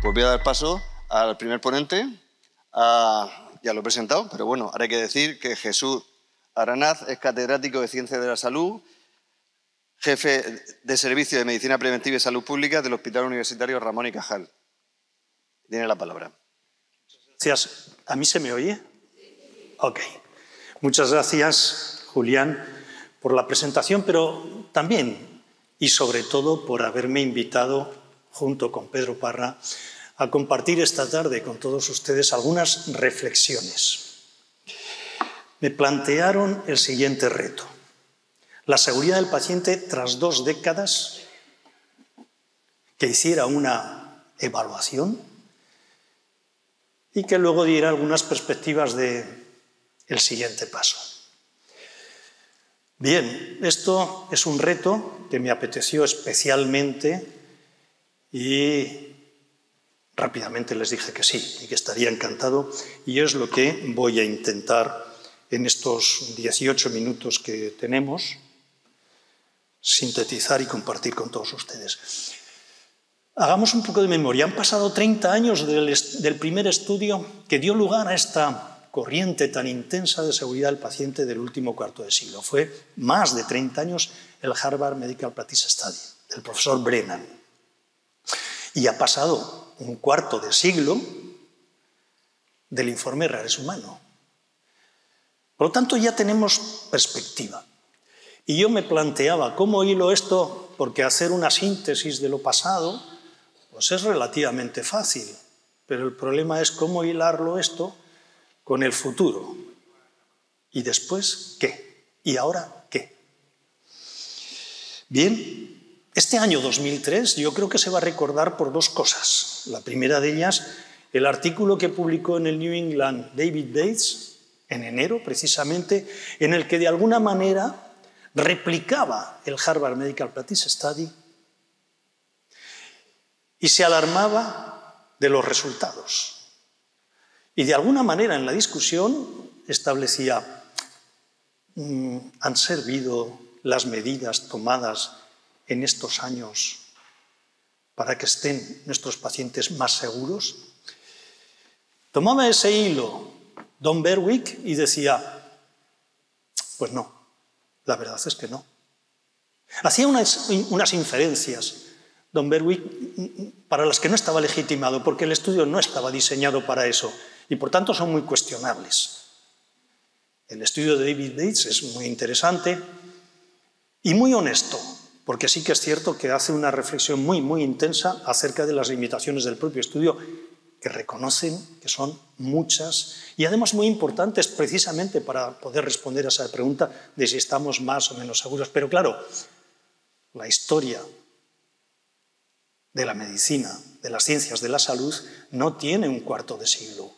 pues voy a dar paso al primer ponente. Ya lo he presentado, pero bueno, ahora hay que decir que Jesús Aranaz es catedrático de Ciencias de la Salud, jefe de Servicio de Medicina Preventiva y Salud Pública del Hospital Universitario Ramón y Cajal. Tiene la palabra. Gracias. ¿A mí se me oye? Ok. Muchas gracias, Julián, por la presentación, pero también y sobre todo por haberme invitado, junto con Pedro Parra, a compartir esta tarde con todos ustedes algunas reflexiones. Me plantearon el siguiente reto: la seguridad del paciente tras 2 décadas, que hiciera una evaluación y que luego diera algunas perspectivas del siguiente paso. Bien, esto es un reto que me apeteció especialmente y rápidamente les dije que sí y que estaría encantado, y es lo que voy a intentar en estos 18 minutos que tenemos sintetizar y compartir con todos ustedes. Hagamos un poco de memoria. Han pasado 30 años del primer estudio que dio lugar a esta corriente tan intensa de seguridad del paciente del último cuarto de siglo. Fue más de 30 años el Harvard Medical Practice Study, del profesor Brennan. Y ha pasado un cuarto de siglo del informe Rares Humano. Por lo tanto, ya tenemos perspectiva. Y yo me planteaba cómo hilo esto, porque hacer una síntesis de lo pasado pues es relativamente fácil, pero el problema es cómo hilarlo esto con el futuro. ¿Y después qué? ¿Y ahora qué? Bien, este año 2003 yo creo que se va a recordar por 2 cosas. La primera de ellas, el artículo que publicó en el New England David Bates en enero, precisamente, en el que de alguna manera replicaba el Harvard Medical Practice Study y se alarmaba de los resultados. Y de alguna manera en la discusión establecía: ¿han servido las medidas tomadas en estos años para que estén nuestros pacientes más seguros? Tomaba ese hilo Don Berwick y decía: pues no, la verdad es que no. Hacía unas inferencias, Don Berwick, para las que no estaba legitimado, porque el estudio no estaba diseñado para eso, y por tanto son muy cuestionables. El estudio de David Bates es muy interesante y muy honesto, porque sí que es cierto que hace una reflexión muy, muy intensa acerca de las limitaciones del propio estudio, que reconocen que son muchas y además muy importantes precisamente para poder responder a esa pregunta de si estamos más o menos seguros. Pero claro, la historia de la medicina, de las ciencias de la salud, no tiene un cuarto de siglo.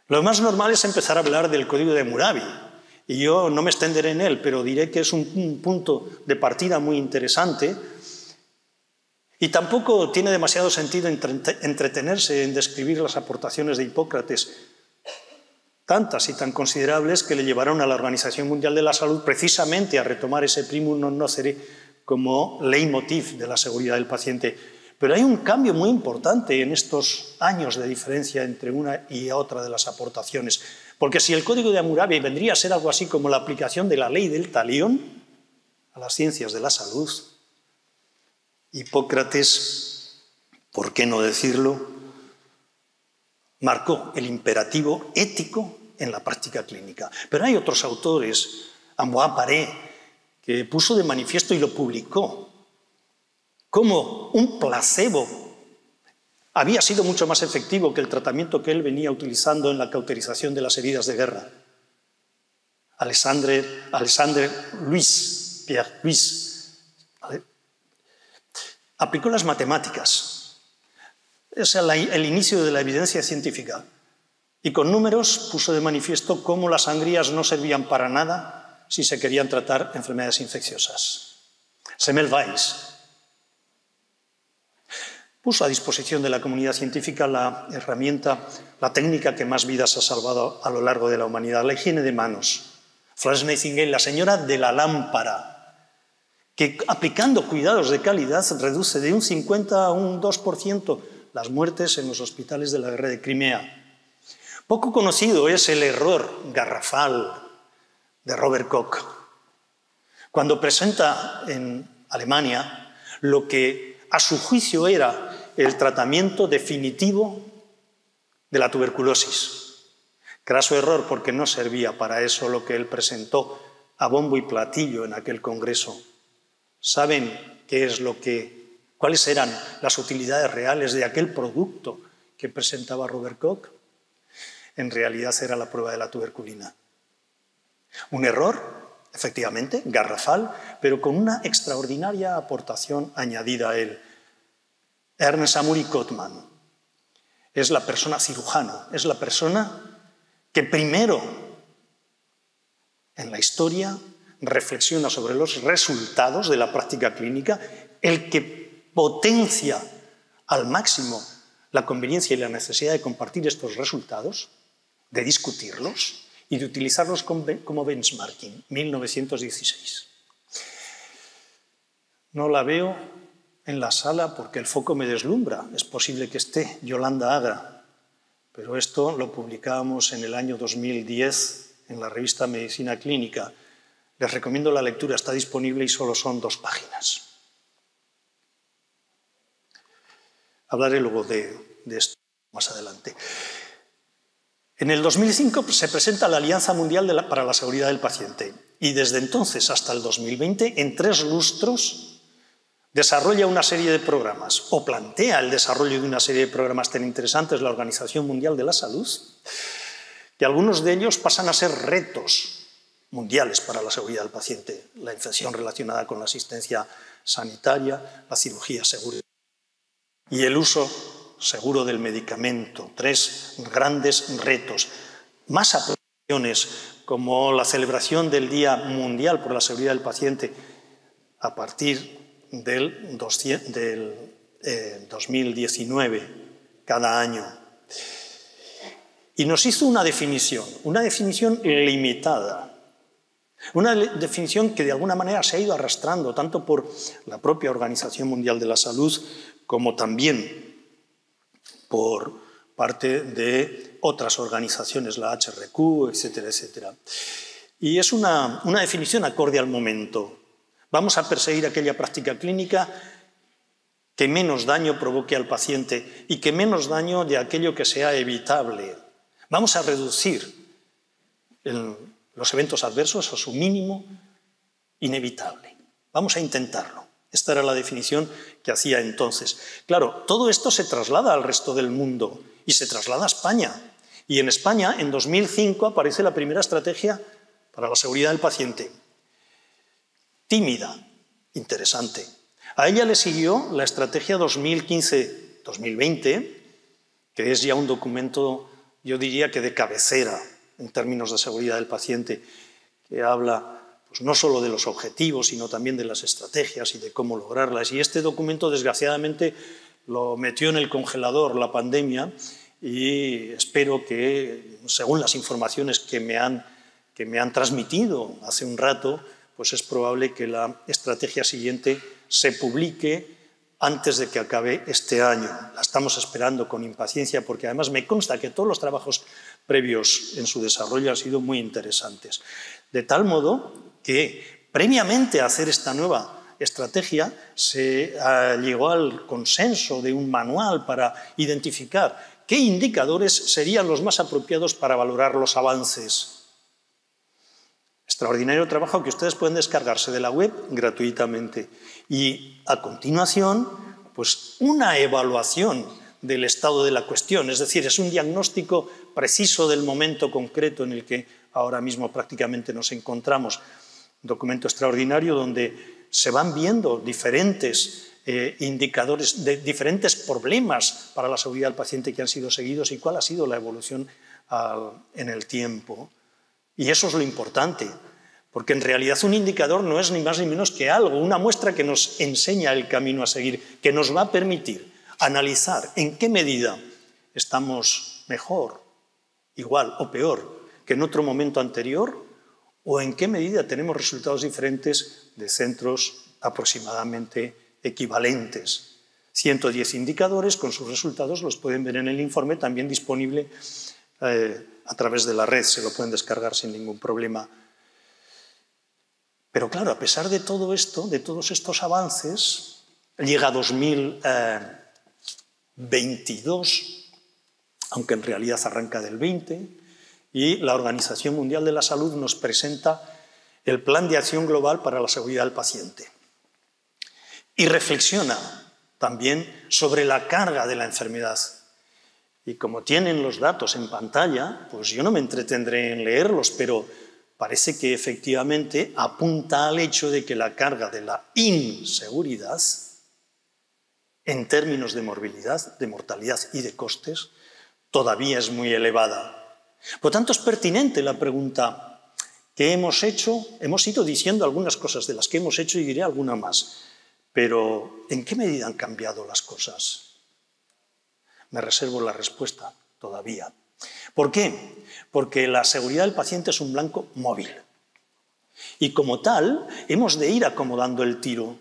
Lo más normal es empezar a hablar del código de Hammurabi, y yo no me extenderé en él, pero diré que es un punto de partida muy interesante, y tampoco tiene demasiado sentido entretenerse en describir las aportaciones de Hipócrates, tantas y tan considerables que le llevaron a la Organización Mundial de la Salud precisamente a retomar ese primum non nocere como leitmotiv de la seguridad del paciente. Pero hay un cambio muy importante en estos años de diferencia entre una y otra de las aportaciones, porque si el código de Hammurabi vendría a ser algo así como la aplicación de la ley del talión a las ciencias de la salud, Hipócrates, ¿por qué no decirlo?, marcó el imperativo ético en la práctica clínica. Pero hay otros autores, Ambroise Paré, que puso de manifiesto y lo publicó, cómo un placebo había sido mucho más efectivo que el tratamiento que él venía utilizando en la cauterización de las heridas de guerra. Pierre Louis, aplicó las matemáticas. Es el inicio de la evidencia científica. Y con números puso de manifiesto cómo las sangrías no servían para nada si se querían tratar enfermedades infecciosas. Semmelweis puso a disposición de la comunidad científica la herramienta, la técnica que más vidas ha salvado a lo largo de la humanidad, la higiene de manos. Florence Nightingale, la señora de la lámpara, que aplicando cuidados de calidad reduce de un 50 a un 2% las muertes en los hospitales de la guerra de Crimea. Poco conocido es el error garrafal de Robert Koch, cuando presenta en Alemania lo que a su juicio era el tratamiento definitivo de la tuberculosis. Craso error, porque no servía para eso lo que él presentó a bombo y platillo en aquel congreso. ¿Saben cuáles eran las utilidades reales de aquel producto que presentaba Robert Koch? En realidad era la prueba de la tuberculina. Un error, efectivamente, garrafal, pero con una extraordinaria aportación añadida a él. Ernst Amory Kottmann es la persona cirujano, es la persona que primero en la historia reflexiona sobre los resultados de la práctica clínica, el que potencia al máximo la conveniencia y la necesidad de compartir estos resultados, de discutirlos y de utilizarlos como benchmarking, 1916. No la veo en la sala porque el foco me deslumbra. Es posible que esté Yolanda Agra, pero esto lo publicábamos en el año 2010 en la revista Medicina Clínica. Les recomiendo la lectura, está disponible y solo son 2 páginas. Hablaré luego de esto más adelante. En el 2005 se presenta la Alianza Mundial para la Seguridad del Paciente y desde entonces hasta el 2020, en 3 lustros, desarrolla una serie de programas o plantea el desarrollo de una serie de programas tan interesantes la Organización Mundial de la Salud, que algunos de ellos pasan a ser retos mundiales para la seguridad del paciente. La infección relacionada con la asistencia sanitaria, la cirugía segura y el uso seguro del medicamento. 3 grandes retos. Más aplicaciones, como la celebración del Día Mundial por la Seguridad del Paciente a partir del 2019, cada año. Y nos hizo una definición limitada. Una definición que de alguna manera se ha ido arrastrando tanto por la propia Organización Mundial de la Salud como también por parte de otras organizaciones, la HRQ, etcétera, etcétera. Y es una definición acorde al momento. Vamos a perseguir aquella práctica clínica que menos daño provoque al paciente y que menos daño de aquello que sea evitable. Vamos a reducir los eventos adversos a su mínimo inevitable. Vamos a intentarlo. Esta era la definición que hacía entonces. Claro, todo esto se traslada al resto del mundo y se traslada a España. Y en España, en 2005, aparece la primera estrategia para la seguridad del paciente. Tímida, interesante. A ella le siguió la estrategia 2015-2020, que es ya un documento, yo diría que de cabecera en términos de seguridad del paciente, que habla pues no solo de los objetivos, sino también de las estrategias y de cómo lograrlas. Y este documento, desgraciadamente, lo metió en el congelador la pandemia y espero que, según las informaciones que me han transmitido hace un rato, pues es probable que la estrategia siguiente se publique antes de que acabe este año. La estamos esperando con impaciencia porque además me consta que todos los trabajos previos en su desarrollo han sido muy interesantes. De tal modo que previamente a hacer esta nueva estrategia se llegó al consenso de un manual para identificar qué indicadores serían los más apropiados para valorar los avances. Extraordinario trabajo que ustedes pueden descargarse de la web gratuitamente. Y a continuación, pues una evaluación del estado de la cuestión, es decir, es un diagnóstico preciso del momento concreto en el que ahora mismo prácticamente nos encontramos. Un documento extraordinario donde se van viendo diferentes indicadores, de diferentes problemas para la seguridad del paciente que han sido seguidos y cuál ha sido la evolución en el tiempo. Y eso es lo importante, porque en realidad un indicador no es ni más ni menos que algo, una muestra que nos enseña el camino a seguir, que nos va a permitir analizar en qué medida estamos mejor, igual o peor que en otro momento anterior, o en qué medida tenemos resultados diferentes de centros aproximadamente equivalentes. 110 indicadores, con sus resultados los pueden ver en el informe, también disponible a través de la red, se lo pueden descargar sin ningún problema. Pero claro, a pesar de todo esto, de todos estos avances, llega 2022, aunque en realidad arranca del 20, y la Organización Mundial de la Salud nos presenta el Plan de Acción Global para la Seguridad del Paciente. Y reflexiona también sobre la carga de la enfermedad. Y como tienen los datos en pantalla, pues yo no me entretendré en leerlos, pero parece que efectivamente apunta al hecho de que la carga de la inseguridad, en términos de morbilidad, de mortalidad y de costes, todavía es muy elevada. Por tanto, es pertinente la pregunta que hemos hecho. Hemos ido diciendo algunas cosas de las que hemos hecho y diré alguna más. Pero, ¿en qué medida han cambiado las cosas? Me reservo la respuesta todavía. ¿Por qué? Porque la seguridad del paciente es un blanco móvil. Y como tal, hemos de ir acomodando el tiro.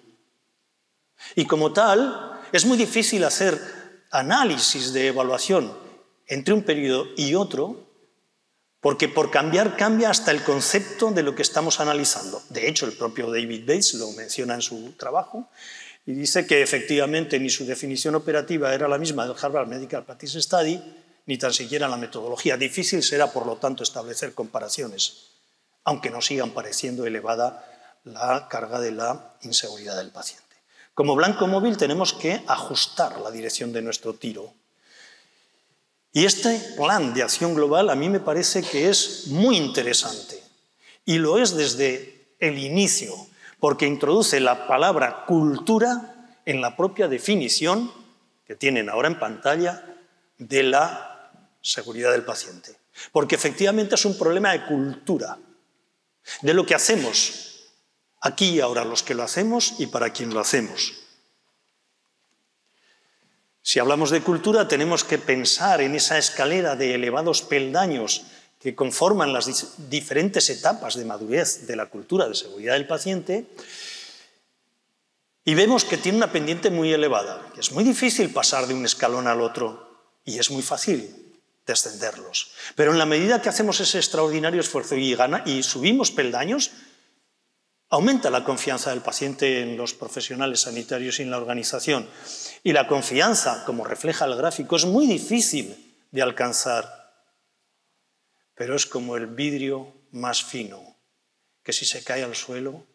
Y como tal, es muy difícil hacer análisis de evaluación entre un periodo y otro, porque por cambiar cambia hasta el concepto de lo que estamos analizando. De hecho, el propio David Bates lo menciona en su trabajo y dice que efectivamente ni su definición operativa era la misma del Harvard Medical Practice Study, ni tan siquiera la metodología. Difícil será, por lo tanto, establecer comparaciones, aunque nos sigan pareciendo elevada la carga de la inseguridad del paciente. Como blanco móvil tenemos que ajustar la dirección de nuestro tiro. Y este plan de acción global a mí me parece que es muy interesante. Y lo es desde el inicio, porque introduce la palabra cultura en la propia definición que tienen ahora en pantalla de la seguridad del paciente. Porque efectivamente es un problema de cultura, de lo que hacemos aquí y ahora, los que lo hacemos y para quien lo hacemos. Si hablamos de cultura, tenemos que pensar en esa escalera de elevados peldaños que conforman las diferentes etapas de madurez de la cultura de seguridad del paciente, y vemos que tiene una pendiente muy elevada. Es muy difícil pasar de un escalón al otro y es muy fácil descenderlos. Pero en la medida que hacemos ese extraordinario esfuerzo y subimos peldaños, aumenta la confianza del paciente en los profesionales sanitarios y en la organización. Y la confianza, como refleja el gráfico, es muy difícil de alcanzar. Pero es como el vidrio más fino, que si se cae al suelo,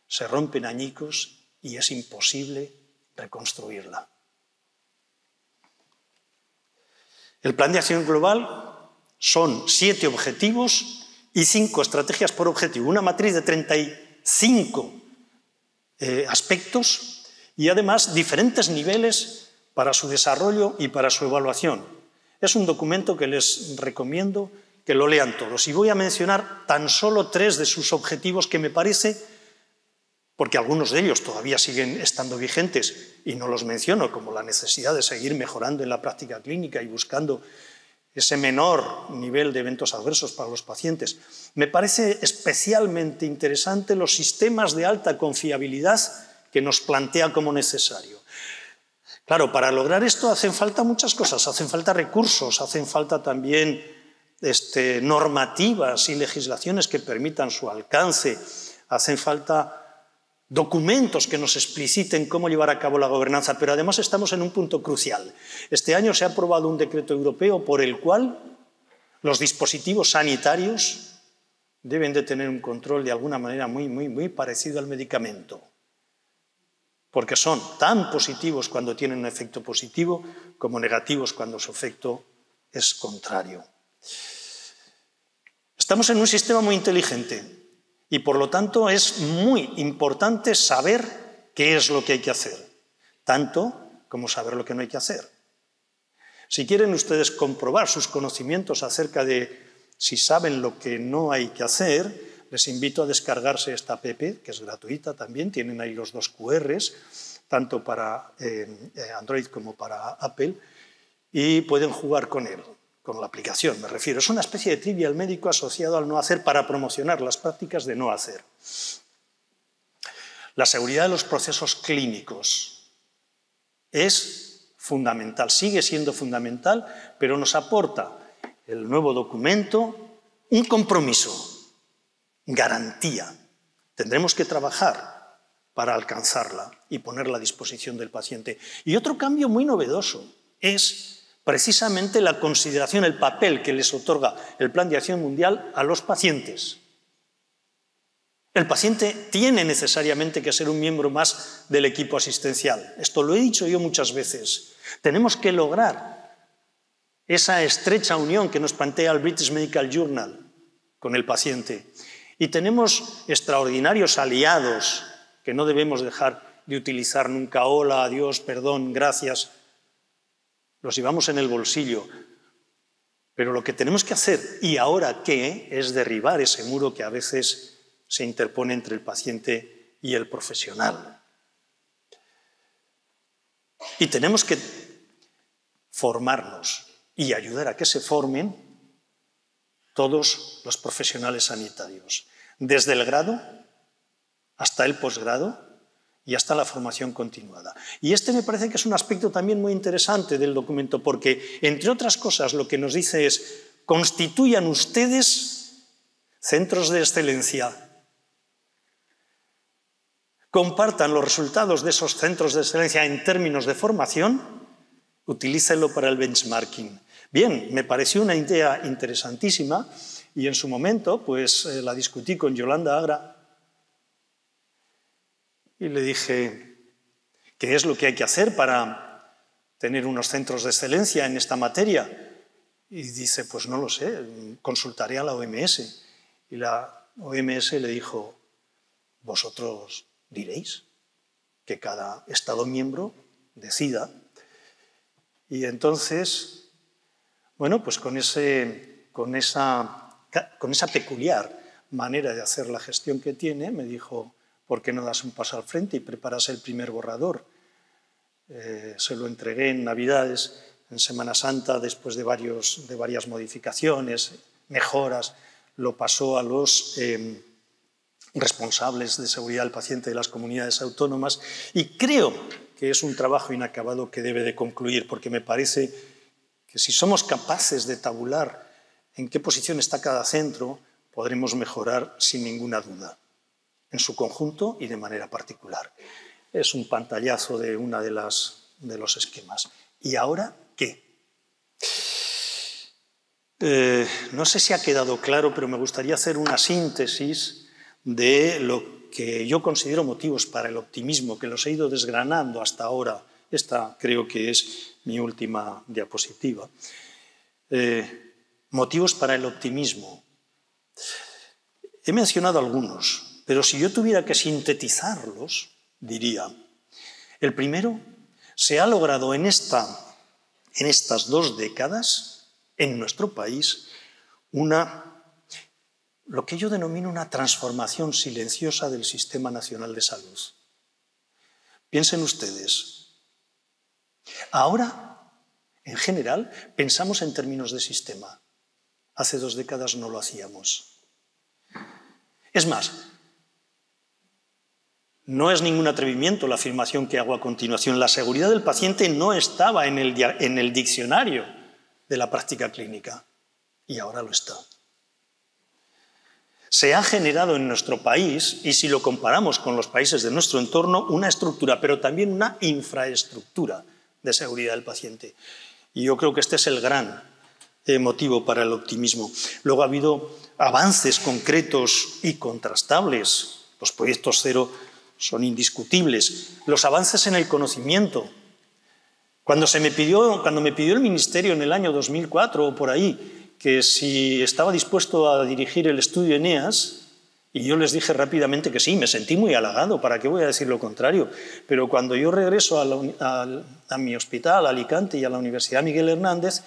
se rompen añicos y es imposible reconstruirla. El plan de acción global son 7 objetivos y 5 estrategias por objetivo, una matriz de 35 aspectos y además diferentes niveles para su desarrollo y para su evaluación. Es un documento que les recomiendo que lo lean todos y voy a mencionar tan solo 3 de sus objetivos que me parece, porque algunos de ellos todavía siguen estando vigentes y no los menciono, como la necesidad de seguir mejorando en la práctica clínica y buscando ese menor nivel de eventos adversos para los pacientes. Me parece especialmente interesante los sistemas de alta confiabilidad que nos plantea como necesario. Claro, para lograr esto hacen falta muchas cosas, hacen falta recursos, hacen falta también normativas y legislaciones que permitan su alcance, hacen falta documentos que nos expliciten cómo llevar a cabo la gobernanza, pero además estamos en un punto crucial. Este año se ha aprobado un decreto europeo por el cual los dispositivos sanitarios deben de tener un control de alguna manera muy parecido al medicamento, porque son tan positivos cuando tienen un efecto positivo como negativos cuando su efecto es contrario. Estamos en un sistema muy inteligente. Y por lo tanto es muy importante saber qué es lo que hay que hacer, tanto como saber lo que no hay que hacer. Si quieren ustedes comprobar sus conocimientos acerca de si saben lo que no hay que hacer, les invito a descargarse esta app, que es gratuita también, tienen ahí los 2 QRs, tanto para Android como para Apple, y pueden jugar con él. Con la aplicación, me refiero. Es una especie de trivial médico asociado al no hacer para promocionar las prácticas de no hacer. La seguridad de los procesos clínicos es fundamental, sigue siendo fundamental, pero nos aporta el nuevo documento un compromiso, garantía. Tendremos que trabajar para alcanzarla y ponerla a disposición del paciente. Y otro cambio muy novedoso es precisamente la consideración, el papel que les otorga el Plan de Acción Mundial a los pacientes. El paciente tiene necesariamente que ser un miembro más del equipo asistencial. Esto lo he dicho yo muchas veces. Tenemos que lograr esa estrecha unión que nos plantea el British Medical Journal con el paciente. Y tenemos extraordinarios aliados que no debemos dejar de utilizar nunca. Hola, adiós, perdón, gracias. Los llevamos en el bolsillo. Pero lo que tenemos que hacer, ¿y ahora qué?, es derribar ese muro que a veces se interpone entre el paciente y el profesional. Y tenemos que formarnos y ayudar a que se formen todos los profesionales sanitarios, desde el grado hasta el posgrado y hasta la formación continuada. Y este me parece que es un aspecto también muy interesante del documento, porque, entre otras cosas, lo que nos dice es: constituyan ustedes centros de excelencia. Compartan los resultados de esos centros de excelencia en términos de formación, utilícenlo para el benchmarking. Bien, me pareció una idea interesantísima y en su momento pues la discutí con Yolanda Agra y le dije qué es lo que hay que hacer para tener unos centros de excelencia en esta materia. Y dice, pues no lo sé, consultaré a la OMS. Y la OMS le dijo, vosotros diréis, que cada Estado miembro decida. Y entonces, bueno, pues con esa peculiar manera de hacer la gestión que tiene, me dijo, ¿por qué no das un paso al frente y preparas el primer borrador? Se lo entregué en Navidades, en Semana Santa, después de varias modificaciones, mejoras, lo pasó a los responsables de seguridad del paciente de las comunidades autónomas y creo que es un trabajo inacabado que debe de concluir, porque me parece que si somos capaces de tabular en qué posición está cada centro, podremos mejorar sin ninguna duda, en su conjunto y de manera particular. Es un pantallazo de una de los esquemas. ¿Y ahora qué? No sé si ha quedado claro, pero me gustaría hacer una síntesis de lo que yo considero motivos para el optimismo, que los he ido desgranando hasta ahora. Esta creo que es mi última diapositiva. Motivos para el optimismo. He mencionado algunos, pero si yo tuviera que sintetizarlos, diría, el primero, se ha logrado en estas 2 décadas, en nuestro país, lo que yo denomino una transformación silenciosa del Sistema Nacional de Salud. Piensen ustedes, ahora, en general, pensamos en términos de sistema. Hace 2 décadas no lo hacíamos. Es más, no es ningún atrevimiento la afirmación que hago a continuación. La seguridad del paciente no estaba en el diccionario de la práctica clínica y ahora lo está. Se ha generado en nuestro país, y si lo comparamos con los países de nuestro entorno, una estructura, pero también una infraestructura de seguridad del paciente. Y yo creo que este es el gran motivo para el optimismo. Luego ha habido avances concretos y contrastables. Los proyectos cero son indiscutibles. Los avances en el conocimiento. Cuando me pidió el Ministerio en el año 2004 o por ahí, que si estaba dispuesto a dirigir el estudio ENEAS, y yo les dije rápidamente que sí, me sentí muy halagado, ¿para qué voy a decir lo contrario? Pero cuando yo regreso a mi hospital, a Alicante y a la Universidad Miguel Hernández,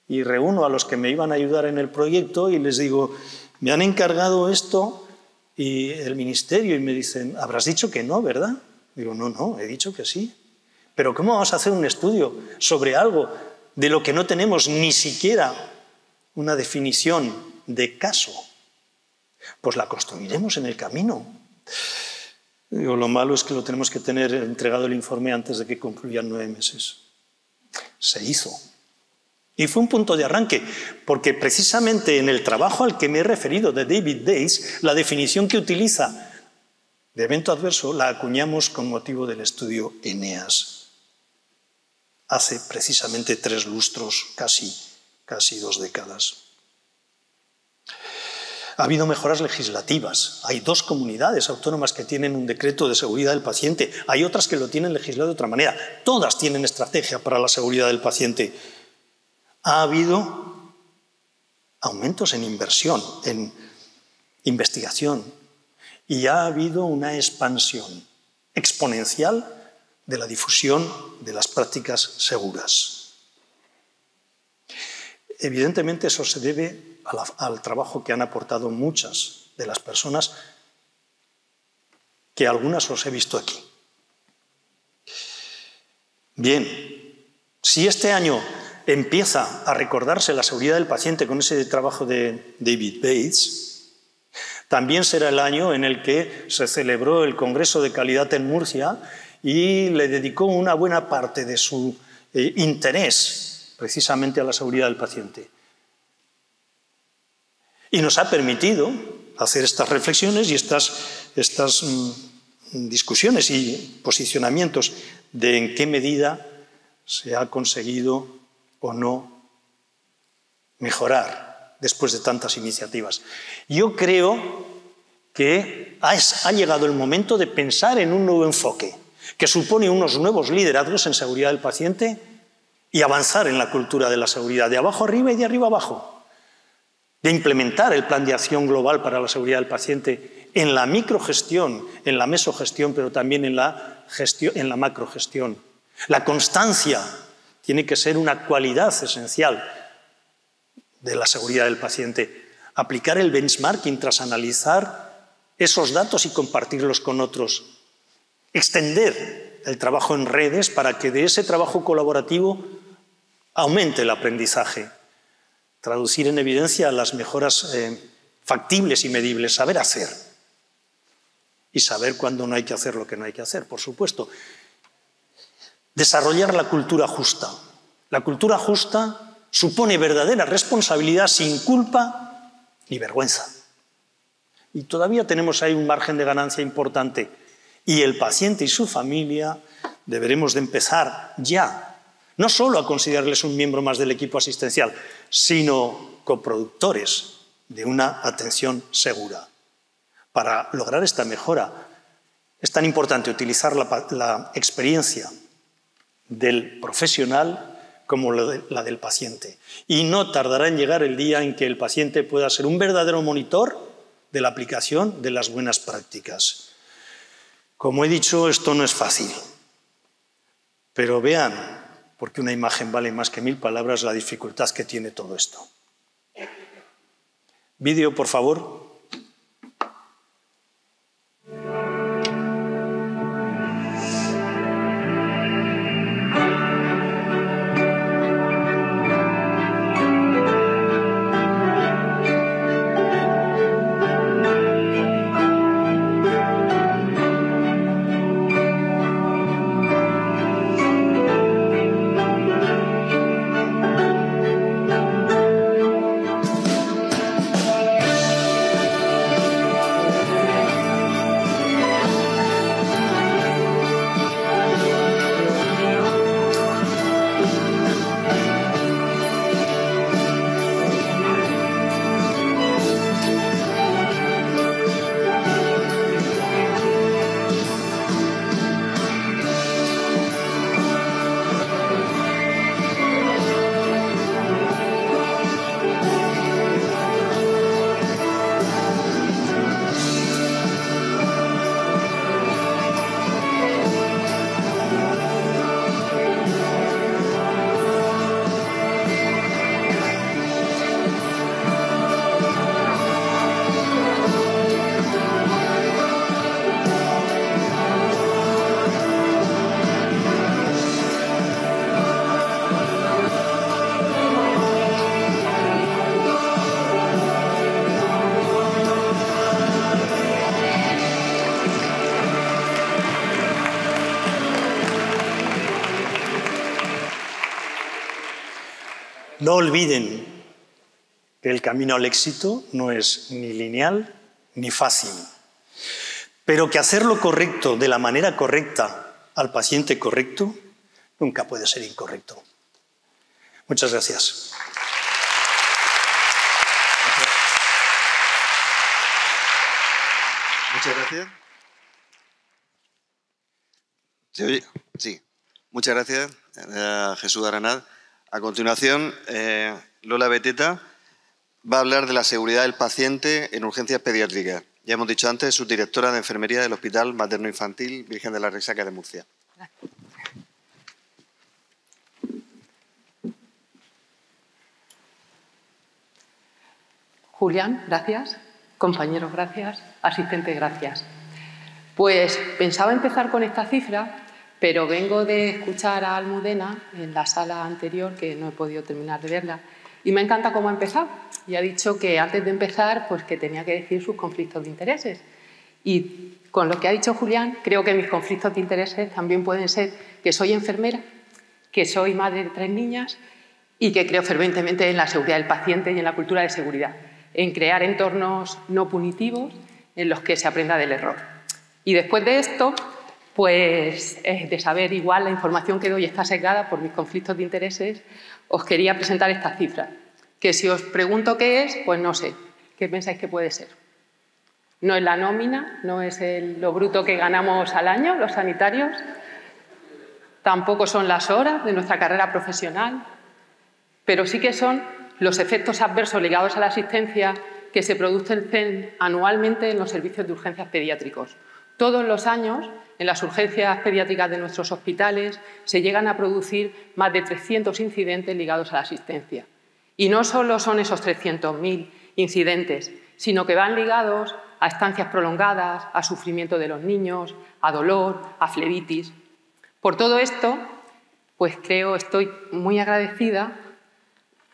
y reúno a los que me iban a ayudar en el proyecto y les digo, me han encargado esto y el Ministerio, y me dicen, habrás dicho que no, ¿verdad? Digo, no, he dicho que sí. Pero ¿cómo vamos a hacer un estudio sobre algo de lo que no tenemos ni siquiera una definición de caso? Pues la construiremos en el camino. Digo, lo malo es que lo tenemos que tener entregado el informe antes de que concluyan 9 meses. Se hizo. Y fue un punto de arranque, porque precisamente en el trabajo al que me he referido de David Days, la definición que utiliza de evento adverso la acuñamos con motivo del estudio Eneas. Hace precisamente 3 lustros, casi 2 décadas. Ha habido mejoras legislativas. Hay 2 comunidades autónomas que tienen un decreto de seguridad del paciente. Hay otras que lo tienen legislado de otra manera. Todas tienen estrategia para la seguridad del paciente. Ha habido aumentos en inversión, en investigación, y ha habido una expansión exponencial de la difusión de las prácticas seguras. Evidentemente eso se debe al trabajo que han aportado muchas de las personas, que algunas os he visto aquí. Bien, si este año empieza a recordarse la seguridad del paciente con ese trabajo de David Bates, también será el año en el que se celebró el Congreso de Calidad en Murcia y le dedicó una buena parte de su interés precisamente a la seguridad del paciente. Y nos ha permitido hacer estas reflexiones y estas discusiones y posicionamientos de en qué medida se ha conseguido o no mejorar después de tantas iniciativas. Yo creo que ha llegado el momento de pensar en un nuevo enfoque, que supone unos nuevos liderazgos en seguridad del paciente y avanzar en la cultura de la seguridad, de abajo arriba y de arriba abajo. De implementar el plan de acción global para la seguridad del paciente en la microgestión, en la mesogestión, pero también en la macrogestión. La constancia tiene que ser una cualidad esencial de la seguridad del paciente. Aplicar el benchmarking tras analizar esos datos y compartirlos con otros. Extender el trabajo en redes para que de ese trabajo colaborativo aumente el aprendizaje. Traducir en evidencia las mejoras factibles y medibles, saber hacer. Y saber cuándo no hay que hacer lo que no hay que hacer, por supuesto. Desarrollar la cultura justa. La cultura justa supone verdadera responsabilidad sin culpa ni vergüenza. Y todavía tenemos ahí un margen de ganancia importante. Y el paciente y su familia deberemos de empezar ya, no solo a considerarles un miembro más del equipo asistencial, sino coproductores de una atención segura. Para lograr esta mejora es tan importante utilizar la experiencia del profesional como la del paciente. Y no tardará en llegar el día en que el paciente pueda ser un verdadero monitor de la aplicación de las buenas prácticas. Como he dicho, esto no es fácil, pero vean, porque una imagen vale más que 1000 palabras, la dificultad que tiene todo esto. Vídeo, por favor. No olviden que el camino al éxito no es ni lineal ni fácil, pero que hacer lo correcto de la manera correcta al paciente correcto nunca puede ser incorrecto. Muchas gracias. Muchas gracias. ¿Se oye? Sí. Muchas gracias, Jesús Aranaz. A continuación, Lola Beteta va a hablar de la seguridad del paciente en urgencias pediátricas. Ya hemos dicho antes, subdirectora de Enfermería del Hospital Materno-Infantil Virgen de la Resaca de Murcia. Gracias. Julián, gracias. Compañeros, gracias. Asistente, gracias. Pues pensaba empezar con esta cifra, pero vengo de escuchar a Almudena en la sala anterior, que no he podido terminar de verla, y me encanta cómo ha empezado. Y ha dicho que antes de empezar, pues que tenía que decir sus conflictos de intereses. Y con lo que ha dicho Julián, creo que mis conflictos de intereses también pueden ser que soy enfermera, que soy madre de 3 niñas y que creo fervientemente en la seguridad del paciente y en la cultura de seguridad, en crear entornos no punitivos en los que se aprenda del error. Y después de esto, pues de saber igual la información que doy está sesgada por mis conflictos de intereses, os quería presentar esta cifra, que si os pregunto qué es, pues no sé. ¿Qué pensáis que puede ser? No es la nómina, no es lo bruto que ganamos al año, los sanitarios, tampoco son las horas de nuestra carrera profesional, pero sí que son los efectos adversos ligados a la asistencia que se producen anualmente en los servicios de urgencias pediátricos. Todos los años, en las urgencias pediátricas de nuestros hospitales, se llegan a producir más de 300 incidentes ligados a la asistencia. Y no solo son esos 300.000 incidentes, sino que van ligados a estancias prolongadas, a sufrimiento de los niños, a dolor, a flebitis. Por todo esto, pues estoy muy agradecida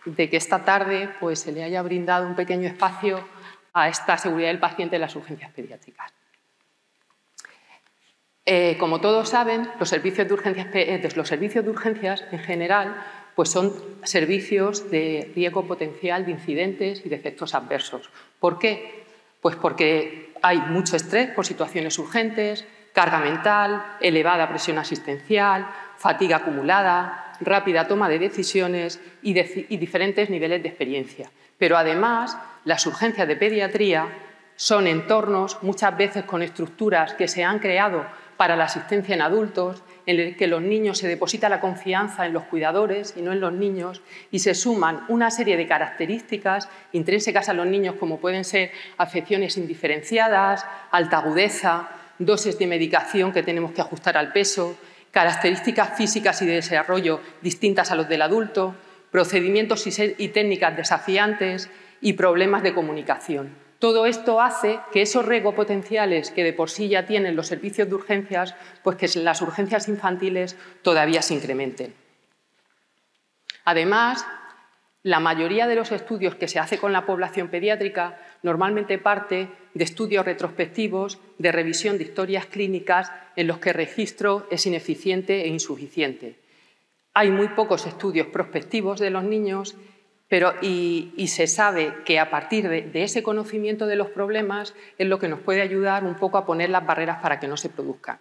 de que esta tarde pues, se le haya brindado un pequeño espacio a esta seguridad del paciente en las urgencias pediátricas. Como todos saben, los servicios de urgencias en general pues son servicios de riesgo potencial de incidentes y de efectos adversos. ¿Por qué? Pues porque hay mucho estrés por situaciones urgentes, carga mental, elevada presión asistencial, fatiga acumulada, rápida toma de decisiones y diferentes niveles de experiencia. Pero además, las urgencias de pediatría son entornos, muchas veces con estructuras que se han creado para la asistencia en adultos, en el que los niños se deposita la confianza en los cuidadores y no en los niños, y se suman una serie de características intrínsecas a los niños, como pueden ser afecciones indiferenciadas, alta agudeza, dosis de medicación que tenemos que ajustar al peso, características físicas y de desarrollo distintas a los del adulto, procedimientos y técnicas desafiantes y problemas de comunicación. Todo esto hace que esos riesgos potenciales que de por sí ya tienen los servicios de urgencias, pues que las urgencias infantiles todavía se incrementen. Además, la mayoría de los estudios que se hace con la población pediátrica normalmente parte de estudios retrospectivos de revisión de historias clínicas en los que el registro es ineficiente e insuficiente. Hay muy pocos estudios prospectivos de los niños, y se sabe que a partir de ese conocimiento de los problemas es lo que nos puede ayudar un poco a poner las barreras para que no se produzcan.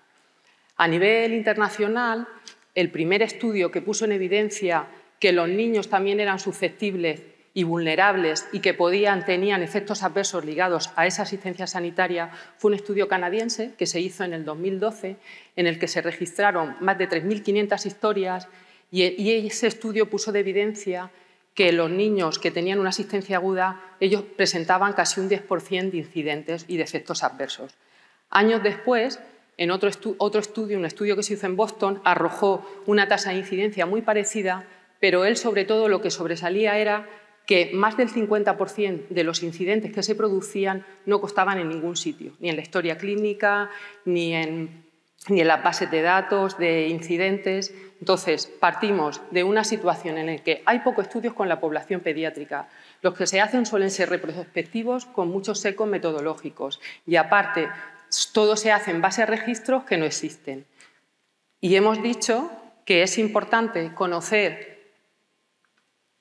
A nivel internacional, el primer estudio que puso en evidencia que los niños también eran susceptibles y vulnerables y que tenían efectos adversos ligados a esa asistencia sanitaria fue un estudio canadiense que se hizo en el 2012, en el que se registraron más de 3.500 historias y ese estudio puso de evidencia que los niños que tenían una asistencia aguda, ellos presentaban casi un 10% de incidentes y de efectos adversos. Años después, en otro estudio, un estudio que se hizo en Boston, arrojó una tasa de incidencia muy parecida, pero él sobre todo lo que sobresalía era que más del 50% de los incidentes que se producían no constaban en ningún sitio, ni en la historia clínica, ni en las bases de datos de incidentes. Entonces, partimos de una situación en la que hay pocos estudios con la población pediátrica. Los que se hacen suelen ser retrospectivos con muchos ecos metodológicos y, aparte, todo se hace en base a registros que no existen. Y hemos dicho que es importante conocer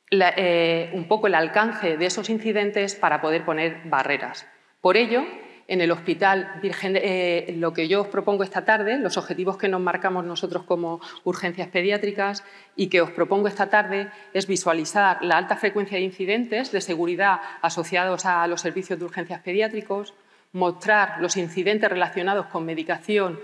un poco el alcance de esos incidentes para poder poner barreras. Por ello, en el Hospital Virgen lo que yo os propongo esta tarde, los objetivos que nos marcamos nosotros como urgencias pediátricas y que os propongo esta tarde es visualizar la alta frecuencia de incidentes de seguridad asociados a los servicios de urgencias pediátricos, mostrar los incidentes relacionados con medicación,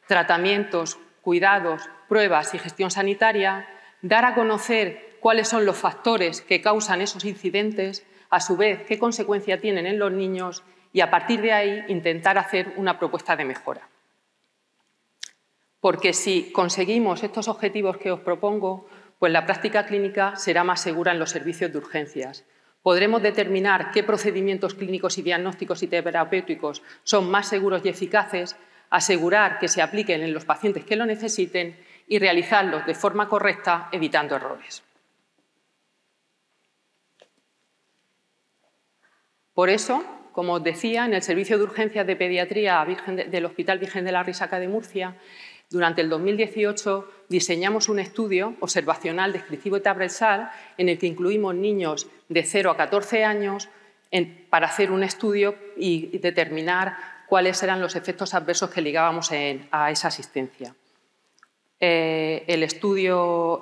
tratamientos, cuidados, pruebas y gestión sanitaria, dar a conocer cuáles son los factores que causan esos incidentes, a su vez qué consecuencia tienen en los niños y a partir de ahí intentar hacer una propuesta de mejora. Porque si conseguimos estos objetivos que os propongo, pues la práctica clínica será más segura en los servicios de urgencias. Podremos determinar qué procedimientos clínicos y diagnósticos y terapéuticos son más seguros y eficaces, asegurar que se apliquen en los pacientes que lo necesiten y realizarlos de forma correcta, evitando errores. Por eso, como os decía, en el Servicio de Urgencias de Pediatría del Hospital Virgen de la Risaca de Murcia, durante el 2018 diseñamos un estudio observacional descriptivo y transversal en el que incluimos niños de 0 a 14 años para hacer un estudio y determinar cuáles eran los efectos adversos que ligábamos a esa asistencia. El estudio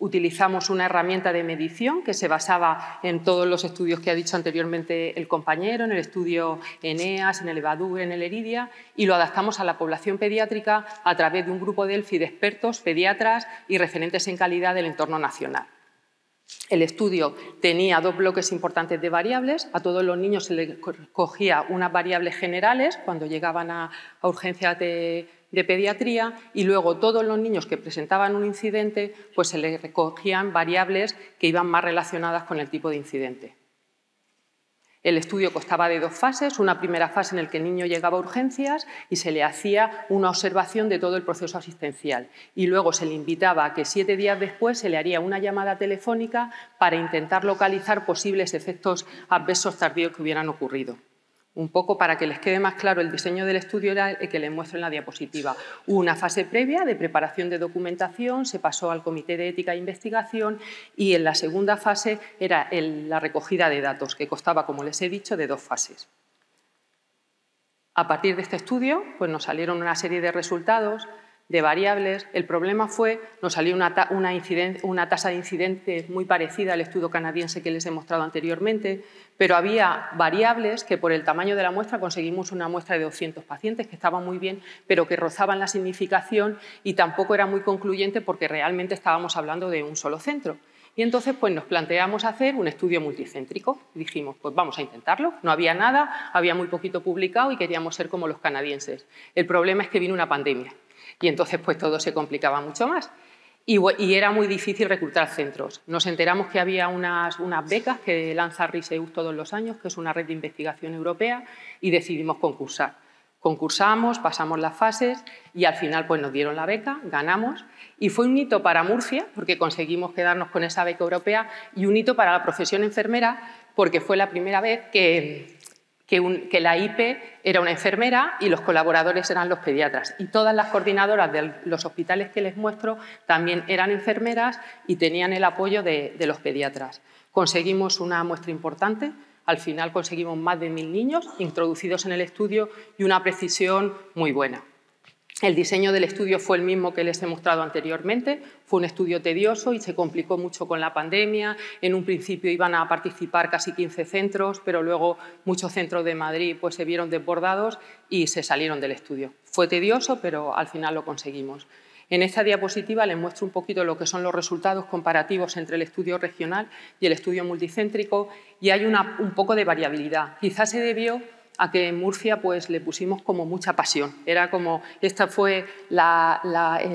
utilizamos una herramienta de medición que se basaba en todos los estudios que ha dicho anteriormente el compañero, en el estudio ENEAS, en el EVADUR, en el ERIDIA, y lo adaptamos a la población pediátrica a través de un grupo de ELFI de expertos, pediatras y referentes en calidad del entorno nacional. El estudio tenía 2 bloques importantes de variables. A todos los niños se les cogía unas variables generales cuando llegaban a urgencias de pediatría y luego todos los niños que presentaban un incidente pues se les recogían variables que iban más relacionadas con el tipo de incidente. El estudio constaba de 2 fases, una primera fase en la que el niño llegaba a urgencias y se le hacía una observación de todo el proceso asistencial y luego se le invitaba a que 7 días después se le haría una llamada telefónica para intentar localizar posibles efectos adversos tardíos que hubieran ocurrido. Un poco para que les quede más claro, el diseño del estudio era el que les muestro en la diapositiva. Hubo una fase previa de preparación de documentación, se pasó al Comité de Ética e Investigación y en la segunda fase era la recogida de datos, que constaba, como les he dicho, de 2 fases. A partir de este estudio pues nos salieron una serie de resultados, de variables. El problema fue, nos salió una tasa de incidentes muy parecida al estudio canadiense que les he mostrado anteriormente, pero había variables que por el tamaño de la muestra conseguimos una muestra de 200 pacientes, que estaba muy bien, pero que rozaban la significación y tampoco era muy concluyente porque realmente estábamos hablando de un solo centro. Y entonces pues, nos planteamos hacer un estudio multicéntrico. Dijimos, pues vamos a intentarlo. No había nada, había muy poquito publicado y queríamos ser como los canadienses. El problema es que vino una pandemia. Y entonces pues todo se complicaba mucho más y era muy difícil reclutar centros. Nos enteramos que había unas becas que lanza RISEUS todos los años, que es una red de investigación europea, y decidimos concursar. Concursamos, pasamos las fases y al final pues, nos dieron la beca, ganamos y fue un hito para Murcia porque conseguimos quedarnos con esa beca europea y un hito para la profesión enfermera porque fue la primera vez que la IP era una enfermera y los colaboradores eran los pediatras. Y todas las coordinadoras de los hospitales que les muestro también eran enfermeras y tenían el apoyo de los pediatras. Conseguimos una muestra importante, al final conseguimos más de 1000 niños introducidos en el estudio y una precisión muy buena. El diseño del estudio fue el mismo que les he mostrado anteriormente, fue un estudio tedioso y se complicó mucho con la pandemia. En un principio iban a participar casi 15 centros, pero luego muchos centros de Madrid pues, se vieron desbordados y se salieron del estudio. Fue tedioso, pero al final lo conseguimos. En esta diapositiva les muestro un poquito lo que son los resultados comparativos entre el estudio regional y el estudio multicéntrico y hay un poco de variabilidad. Quizás se debió a que en Murcia pues, le pusimos como mucha pasión. Era como, el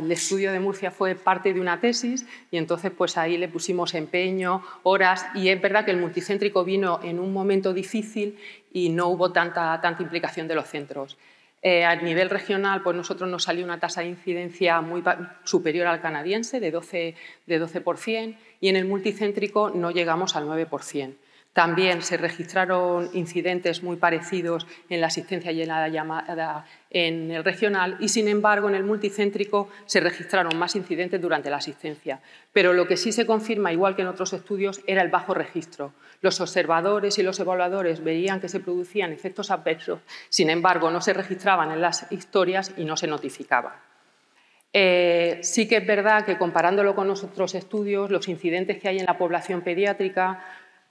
estudio de Murcia fue parte de una tesis y entonces pues, ahí le pusimos empeño, horas y es verdad que el multicéntrico vino en un momento difícil y no hubo tanta implicación de los centros. A nivel regional, pues nosotros nos salió una tasa de incidencia muy superior al canadiense, de 12% y en el multicéntrico no llegamos al 9%. También se registraron incidentes muy parecidos en la asistencia y en la llamada en el regional y, sin embargo, en el multicéntrico se registraron más incidentes durante la asistencia. Pero lo que sí se confirma, igual que en otros estudios, era el bajo registro. Los observadores y los evaluadores veían que se producían efectos adversos, sin embargo, no se registraban en las historias y no se notificaban. Sí que es verdad que, comparándolo con los otros estudios, los incidentes que hay en la población pediátrica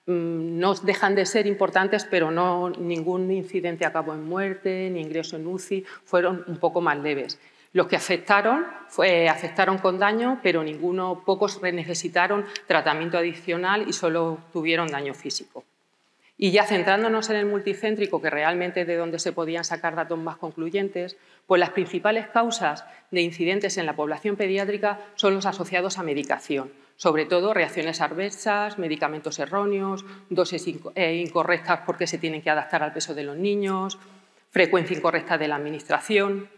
no dejan de ser importantes, pero ningún incidente acabó en muerte, ni ingreso en UCI, fueron un poco más leves. Los que afectaron con daño, pero pocos necesitaron tratamiento adicional y solo tuvieron daño físico. Y ya centrándonos en el multicéntrico, que realmente es de donde se podían sacar datos más concluyentes, pues las principales causas de incidentes en la población pediátrica son los asociados a medicación, sobre todo reacciones adversas, medicamentos erróneos, dosis incorrectas porque se tienen que adaptar al peso de los niños, frecuencia incorrecta de la administración.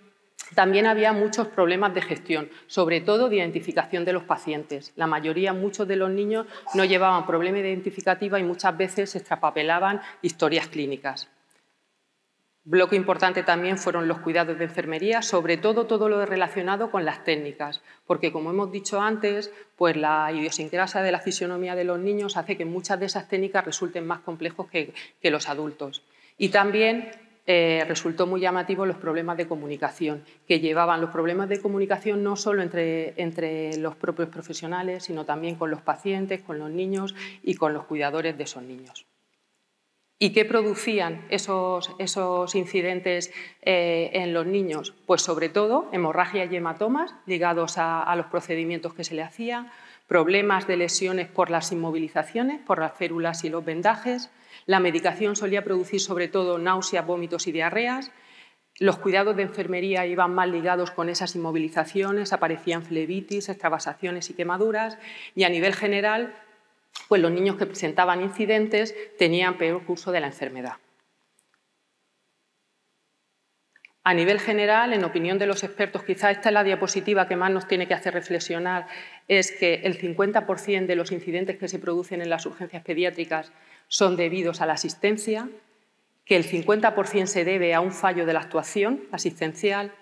También había muchos problemas de gestión, sobre todo de identificación de los pacientes. La mayoría, muchos de los niños no llevaban problema identificativo y muchas veces se extrapapelaban historias clínicas. Bloque importante también fueron los cuidados de enfermería, sobre todo lo relacionado con las técnicas, porque, como hemos dicho antes, pues la idiosincrasia de la fisionomía de los niños hace que muchas de esas técnicas resulten más complejos que los adultos. Y también resultó muy llamativo los problemas de comunicación, que llevaban los problemas de comunicación no solo entre los propios profesionales, sino también con los pacientes, con los niños y con los cuidadores de esos niños. ¿Y qué producían esos incidentes en los niños? Pues sobre todo hemorragias y hematomas ligados a los procedimientos que se le hacían, problemas de lesiones por las inmovilizaciones, por las férulas y los vendajes. La medicación solía producir sobre todo náuseas, vómitos y diarreas. Los cuidados de enfermería iban más ligados con esas inmovilizaciones, aparecían flebitis, extravasaciones y quemaduras, y a nivel general, pues los niños que presentaban incidentes tenían peor curso de la enfermedad. A nivel general, en opinión de los expertos, quizá esta es la diapositiva que más nos tiene que hacer reflexionar, es que el 50% de los incidentes que se producen en las urgencias pediátricas son debidos a la asistencia, que el 50% se debe a un fallo de la actuación asistencial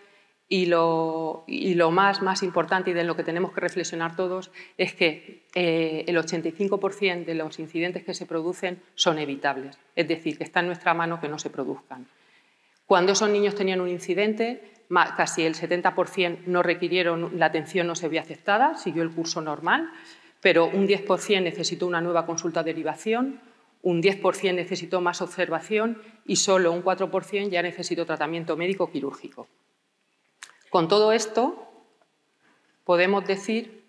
y lo más importante y de lo que tenemos que reflexionar todos es que el 85% de los incidentes que se producen son evitables, es decir, que está en nuestra mano que no se produzcan. Cuando esos niños tenían un incidente, casi el 70% no requirieron, la atención no se vio aceptada, siguió el curso normal, pero un 10% necesitó una nueva consulta de derivación, un 10% necesitó más observación y solo un 4% ya necesitó tratamiento médico quirúrgico. Con todo esto, podemos decir,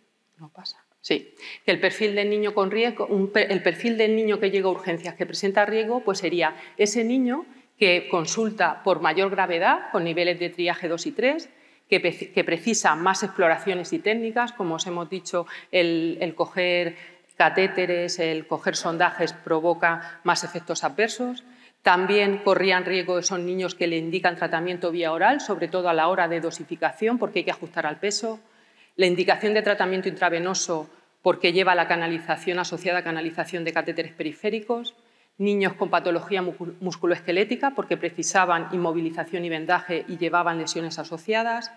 que el perfil del niño con riesgo, el perfil del niño que llega a urgencias que presenta riesgo, pues sería ese niño que consulta por mayor gravedad, con niveles de triaje 2 y 3, que precisa más exploraciones y técnicas, como os hemos dicho, el coger catéteres, el coger sondajes provoca más efectos adversos. También corrían riesgo esos niños que le indican tratamiento vía oral, sobre todo a la hora de dosificación, porque hay que ajustar al peso. La indicación de tratamiento intravenoso, porque lleva la canalización asociada a canalización de catéteres periféricos. Niños con patología musculoesquelética, porque precisaban inmovilización y vendaje y llevaban lesiones asociadas.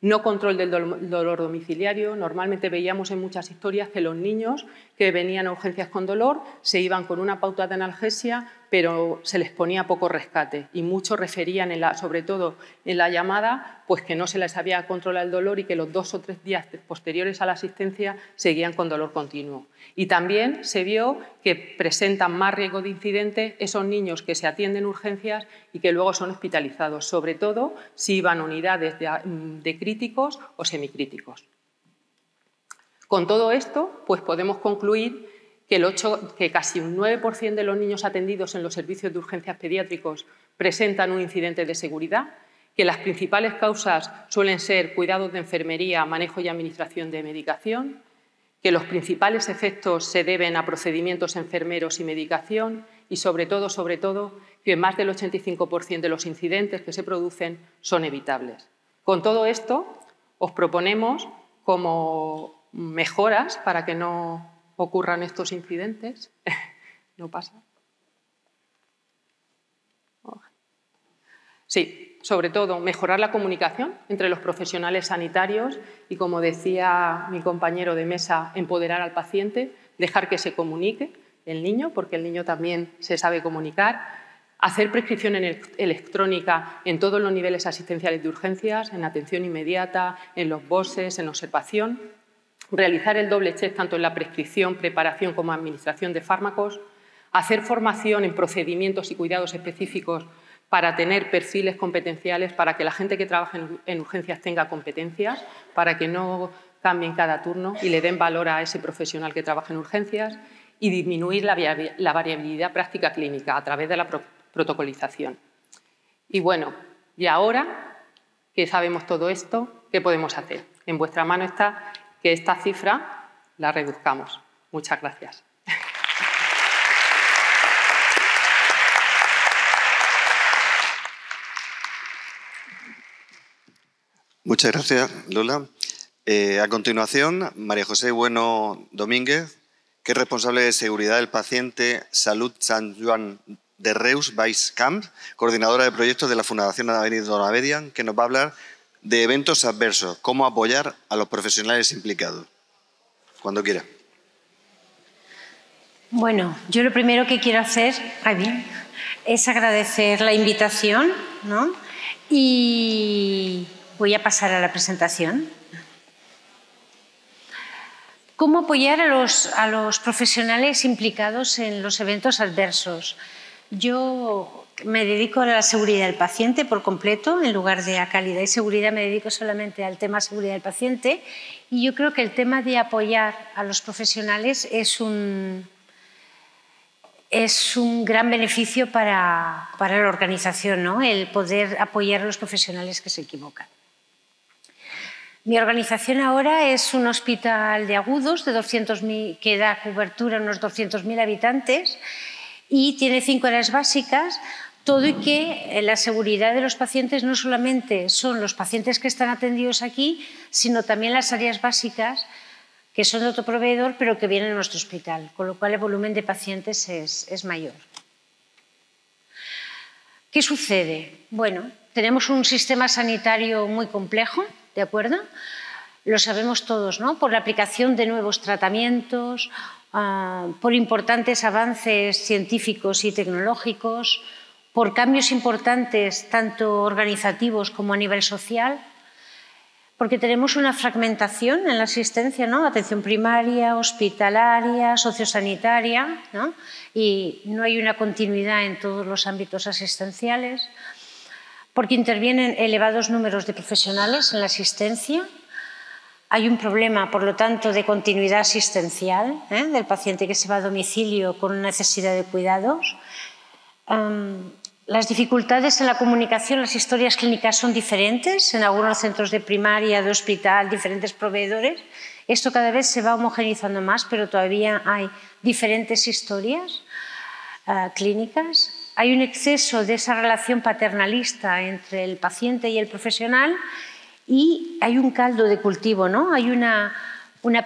No control del dolor domiciliario. Normalmente veíamos en muchas historias que los niños que venían a urgencias con dolor se iban con una pauta de analgesia, pero se les ponía poco rescate y muchos referían, sobre todo en la llamada, pues que no se les había controlado el dolor y que los 2 o 3 días posteriores a la asistencia seguían con dolor continuo. Y también se vio que presentan más riesgo de incidente esos niños que se atienden en urgencias y que luego son hospitalizados, sobre todo si iban a unidades de críticos o semicríticos. Con todo esto, pues podemos concluir que casi un 9% de los niños atendidos en los servicios de urgencias pediátricos presentan un incidente de seguridad, que las principales causas suelen ser cuidados de enfermería, manejo y administración de medicación, que los principales efectos se deben a procedimientos enfermeros y medicación y, sobre todo, que más del 85% de los incidentes que se producen son evitables. Con todo esto, os proponemos como mejoras para que no ocurran estos incidentes. No pasa. Sí, sobre todo mejorar la comunicación entre los profesionales sanitarios y, como decía mi compañero de mesa, empoderar al paciente, dejar que se comunique el niño, porque el niño también se sabe comunicar, hacer prescripción electrónica en todos los niveles asistenciales de urgencias, en atención inmediata, en los BOSES, en observación, realizar el doble check tanto en la prescripción, preparación como administración de fármacos, hacer formación en procedimientos y cuidados específicos para tener perfiles competenciales, para que la gente que trabaja en urgencias tenga competencias, para que no cambien cada turno y le den valor a ese profesional que trabaja en urgencias, y disminuir la variabilidad práctica clínica a través de la protocolización. Y bueno, y ahora que sabemos todo esto, ¿qué podemos hacer? En vuestra mano está que esta cifra la reduzcamos. Muchas gracias. Muchas gracias, Lola. A continuación, María José Bueno Domínguez, que es responsable de Seguridad del Paciente Salud Sant Joan de Reus Baix Camp, coordinadora de proyectos de la Fundación Avenida Donavedian, que nos va a hablar de eventos adversos, cómo apoyar a los profesionales implicados. Cuando quiera. Bueno, yo lo primero que quiero hacer es agradecer la invitación, ¿no? Y voy a pasar a la presentación. ¿Cómo apoyar a los profesionales implicados en los eventos adversos? Yo me dedico a la seguridad del paciente por completo, en lugar de a calidad y seguridad me dedico solamente al tema seguridad del paciente, y yo creo que el tema de apoyar a los profesionales es un gran beneficio para la organización, ¿no? El poder apoyar a los profesionales que se equivocan. Mi organización ahora es un hospital de agudos de 200.000, que da cobertura a unos 200.000 habitantes y tiene 5 áreas básicas, todo y que la seguridad de los pacientes no solamente son los pacientes que están atendidos aquí, sino también las áreas básicas que son de otro proveedor pero que vienen a nuestro hospital, con lo cual el volumen de pacientes es mayor. ¿Qué sucede? Bueno, tenemos un sistema sanitario muy complejo, ¿de acuerdo? Lo sabemos todos, ¿no? Por la aplicación de nuevos tratamientos, por importantes avances científicos y tecnológicos, por cambios importantes tanto organizativos como a nivel social, porque tenemos una fragmentación en la asistencia, ¿no? Atención primaria, hospitalaria, sociosanitaria, ¿no? Y no hay una continuidad en todos los ámbitos asistenciales, porque intervienen elevados números de profesionales en la asistencia. Hay un problema, por lo tanto, de continuidad asistencial del paciente que se va a domicilio con necesidad de cuidados. Las dificultades en la comunicación, las historias clínicas son diferentes en algunos centros de primaria, de hospital, diferentes proveedores. Esto cada vez se va homogeneizando más, pero todavía hay diferentes historias clínicas. Hay un exceso de esa relación paternalista entre el paciente y el profesional y hay un caldo de cultivo, ¿no? Hay una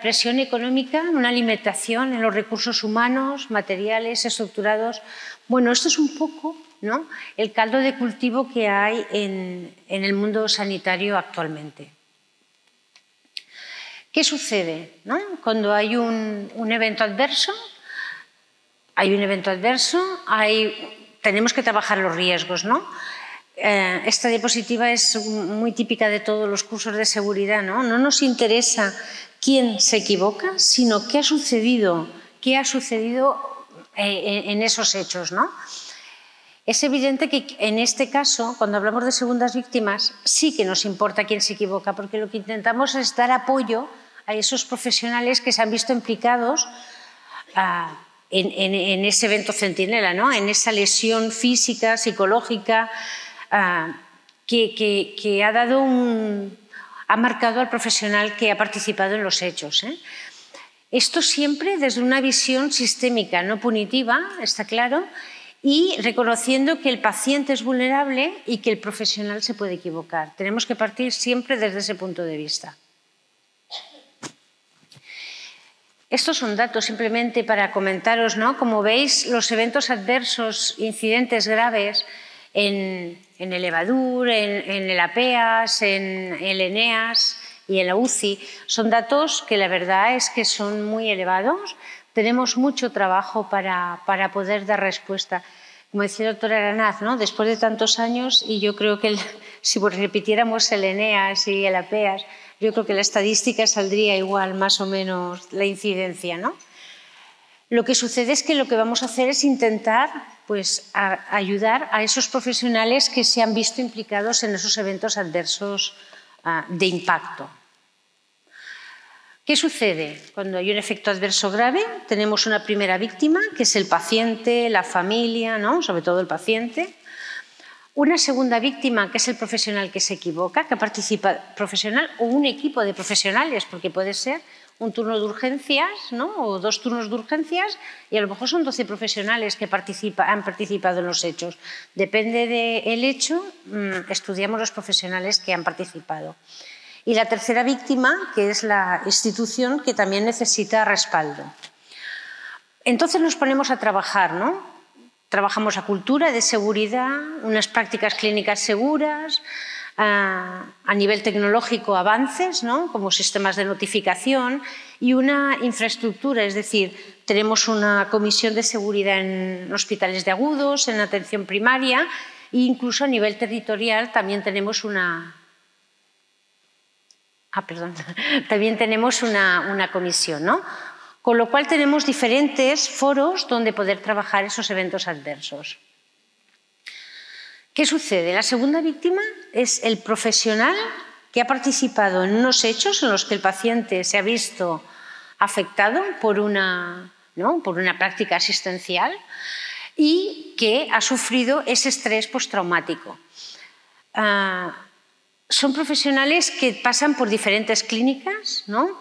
presión económica, una limitación en los recursos humanos, materiales, estructurados. Bueno, esto es un poco, ¿no?, el caldo de cultivo que hay en el mundo sanitario actualmente. ¿Qué sucede, ¿no? Cuando hay un evento adverso? Tenemos que trabajar los riesgos, ¿no? Esta diapositiva es muy típica de todos los cursos de seguridad, ¿no? No nos interesa quién se equivoca, sino qué ha sucedido en esos hechos, ¿no? Es evidente que en este caso, cuando hablamos de segundas víctimas, sí que nos importa quién se equivoca, porque lo que intentamos es dar apoyo a esos profesionales que se han visto implicados en ese evento centinela, ¿no? En esa lesión física, psicológica, que ha marcado al profesional que ha participado en los hechos. Esto siempre desde una visión sistémica, no punitiva, está claro, y reconociendo que el paciente es vulnerable y que el profesional se puede equivocar. Tenemos que partir siempre desde ese punto de vista. Estos son datos simplemente para comentaros, ¿no? Como veis, los eventos adversos, incidentes graves en el EVADUR, en el APEAS, en el ENEAS y en la UCI. Son datos que la verdad es que son muy elevados. Tenemos mucho trabajo para poder dar respuesta. Como decía el doctor Aranaz, ¿no? Después de tantos años, y yo creo que si repitiéramos el ENEAS y el APEAS, yo creo que la estadística saldría igual, más o menos, la incidencia, ¿no? Lo que sucede es que lo que vamos a hacer es intentar pues, ayudar a esos profesionales que se han visto implicados en esos eventos adversos de impacto. ¿Qué sucede? Cuando hay un efecto adverso grave, tenemos una primera víctima, que es el paciente, la familia, ¿no? Sobre todo el paciente. Una segunda víctima, que es el profesional que se equivoca, que participa profesional o un equipo de profesionales, porque puede ser un turno de urgencias, ¿no? O 2 turnos de urgencias y a lo mejor son 12 profesionales que han participado en los hechos. Depende del hecho, estudiamos los profesionales que han participado. Y la tercera víctima, que es la institución, que también necesita respaldo. Entonces nos ponemos a trabajar, ¿no? Trabajamos la cultura de seguridad, unas prácticas clínicas seguras, a nivel tecnológico avances, ¿no? Como sistemas de notificación y una infraestructura, es decir, tenemos una comisión de seguridad en hospitales de agudos, en atención primaria e incluso a nivel territorial también tenemos una comisión, ¿no? Con lo cual tenemos diferentes foros donde poder trabajar esos eventos adversos. ¿Qué sucede? La segunda víctima es el profesional que ha participado en unos hechos en los que el paciente se ha visto afectado por una práctica asistencial y que ha sufrido ese estrés postraumático. Son profesionales que pasan por diferentes clínicas, ¿no?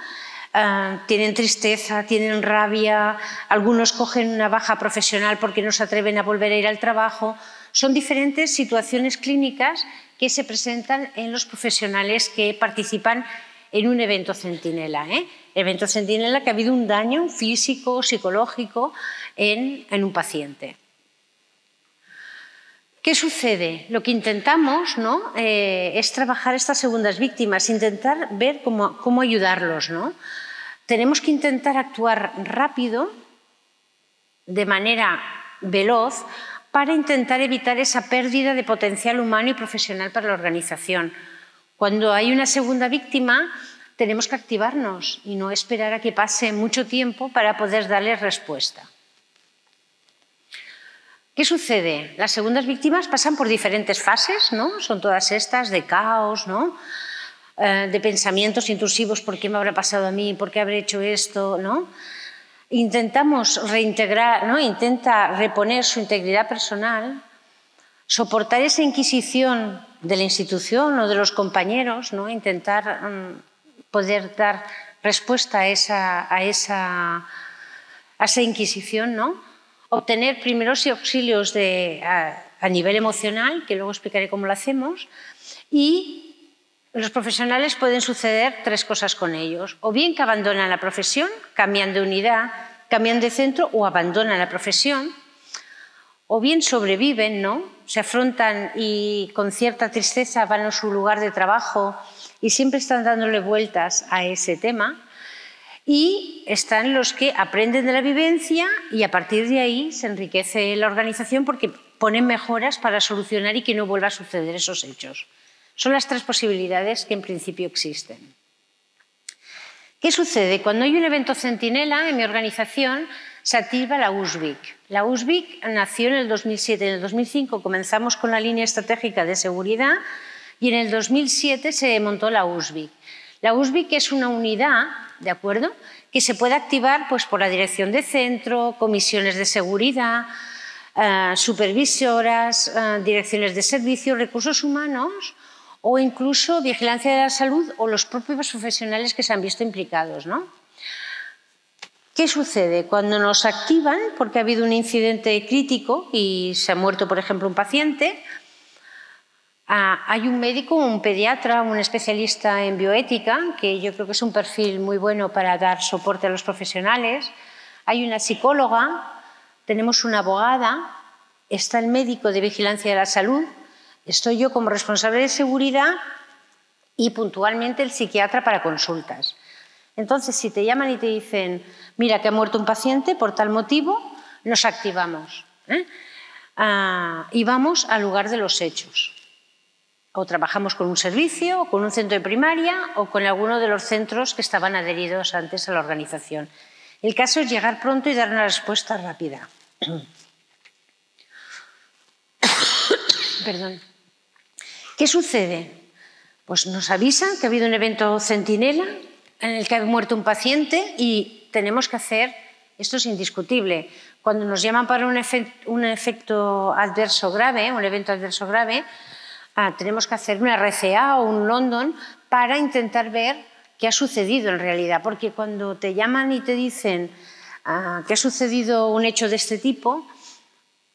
Tienen tristeza, tienen rabia, algunos cogen una baja profesional porque no se atreven a volver a ir al trabajo. Son diferentes situaciones clínicas que se presentan en los profesionales que participan en un evento centinela. Evento centinela que ha habido un daño físico, psicológico en un paciente. ¿Qué sucede? Lo que intentamos, ¿no? Es trabajar estas segundas víctimas, intentar ver cómo ayudarlos, ¿no? Tenemos que intentar actuar rápido, de manera veloz, para intentar evitar esa pérdida de potencial humano y profesional para la organización. Cuando hay una segunda víctima, tenemos que activarnos y no esperar a que pase mucho tiempo para poder darles respuesta. ¿Qué sucede? Las segundas víctimas pasan por diferentes fases, ¿no? Son todas estas de caos, ¿no? De pensamientos intrusivos, ¿por qué me habrá pasado a mí? ¿Por qué habré hecho esto? ¿No? Intentamos reintegrar, ¿no? Intenta reponer su integridad personal, soportar esa inquisición de la institución o de los compañeros, ¿no? Intentar poder dar respuesta a esa inquisición, ¿no? Obtener primeros auxilios a nivel emocional, que luego explicaré cómo lo hacemos, y los profesionales pueden suceder 3 cosas con ellos. O bien que abandonan la profesión, cambian de unidad, cambian de centro o abandonan la profesión. O bien sobreviven, ¿no? Se afrontan y con cierta tristeza van a su lugar de trabajo y siempre están dándole vueltas a ese tema. Y están los que aprenden de la vivencia y a partir de ahí se enriquece la organización porque ponen mejoras para solucionar y que no vuelva a suceder esos hechos. Son las 3 posibilidades que en principio existen. ¿Qué sucede? Cuando hay un evento centinela en mi organización se activa la USVIC. La USVIC nació en el 2007. En el 2005 comenzamos con la línea estratégica de seguridad y en el 2007 se montó la USVIC. La USVIC es una unidad, ¿de acuerdo?, que se puede activar pues, por la dirección de centro, comisiones de seguridad, supervisoras, direcciones de servicio, recursos humanos o incluso vigilancia de la salud o los propios profesionales que se han visto implicados, ¿no? ¿Qué sucede? Cuando nos activan, porque ha habido un incidente crítico y se ha muerto, por ejemplo, un paciente, hay un médico, un pediatra, un especialista en bioética, que yo creo que es un perfil muy bueno para dar soporte a los profesionales. Hay una psicóloga, tenemos una abogada está el médico de vigilancia de la salud, estoy yo como responsable de seguridad y puntualmente el psiquiatra para consultas. Entonces, si te llaman y te dicen, mira que ha muerto un paciente por tal motivo, nos activamos y vamos al lugar de los hechos. O trabajamos con un servicio, o con un centro de primaria, o con alguno de los centros que estaban adheridos antes a la organización. El caso es llegar pronto y dar una respuesta rápida. Perdón. ¿Qué sucede? Pues nos avisan que ha habido un evento centinela en el que ha muerto un paciente y tenemos que hacer, esto es indiscutible, cuando nos llaman para un efecto adverso grave, un evento adverso grave, tenemos que hacer una RCA o un London para intentar ver qué ha sucedido en realidad, porque cuando te llaman y te dicen que ha sucedido un hecho de este tipo,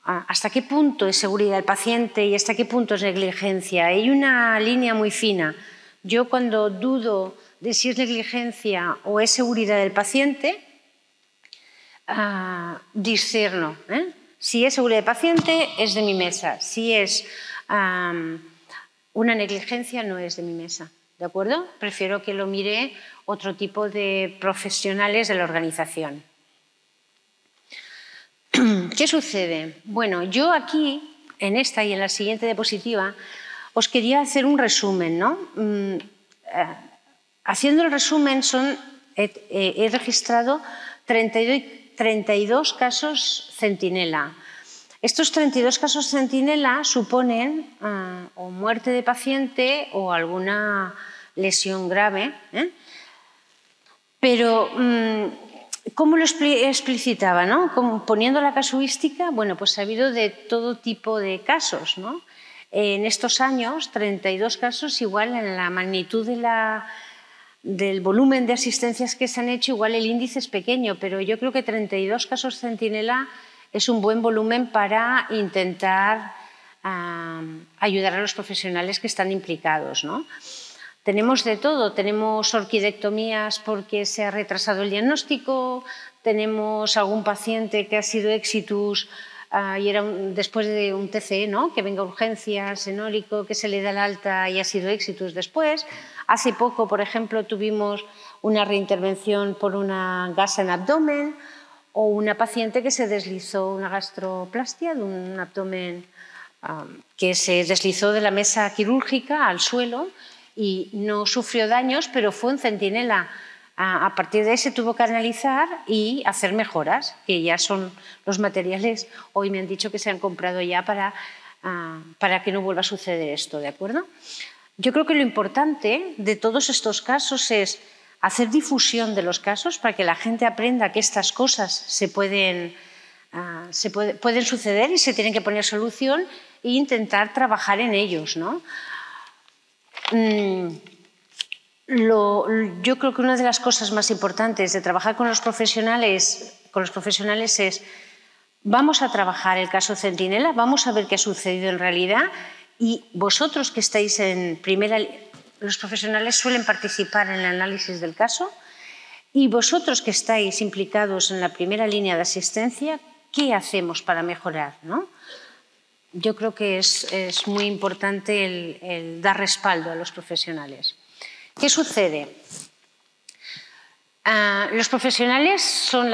¿hasta qué punto es seguridad del paciente y hasta qué punto es negligencia? Hay una línea muy fina. Yo cuando dudo de si es negligencia o es seguridad del paciente, discerno. Si es seguridad del paciente, es de mi mesa. Si es una negligencia, no es de mi mesa. ¿De acuerdo? Prefiero que lo mire otro tipo de profesionales de la organización. ¿Qué sucede? Bueno, yo aquí, en esta y en la siguiente diapositiva, os quería hacer un resumen, ¿no? Haciendo el resumen, he registrado 32 casos centinela. Estos 32 casos centinela suponen o muerte de paciente o alguna lesión grave, pero ¿cómo lo explicitaba, ¿no? Poniendo la casuística, bueno, pues ha habido de todo tipo de casos, ¿no? En estos años, 32 casos, igual en la magnitud del volumen de asistencias que se han hecho, igual el índice es pequeño, pero yo creo que 32 casos centinela es un buen volumen para intentar ayudar a los profesionales que están implicados, ¿no? Tenemos de todo, tenemos orquidectomías porque se ha retrasado el diagnóstico, tenemos algún paciente que ha sido exitus y era después de un TCE, ¿no? Que venga urgencias, senólico, que se le da el alta y ha sido exitus después. Hace poco, por ejemplo, tuvimos una reintervención por una gasa en abdomen o una paciente que se deslizó, una gastroplastia de un abdomen que se deslizó de la mesa quirúrgica al suelo y no sufrió daños, pero fue un centinela. A partir de ahí se tuvo que analizar y hacer mejoras, que ya son los materiales, hoy me han dicho que se han comprado ya para que no vuelva a suceder esto, ¿de acuerdo? Yo creo que lo importante de todos estos casos es hacer difusión de los casos para que la gente aprenda que estas cosas pueden suceder y se tienen que poner solución e intentar trabajar en ellos, ¿no? Yo creo que una de las cosas más importantes de trabajar con los profesionales es vamos a trabajar el caso centinela, vamos a ver qué ha sucedido en realidad y vosotros que estáis en primera, los profesionales suelen participar en el análisis del caso y vosotros que estáis implicados en la primera línea de asistencia, ¿qué hacemos para mejorar, ¿no? Yo creo que es muy importante el dar respaldo a los profesionales. ¿Qué sucede? Los profesionales son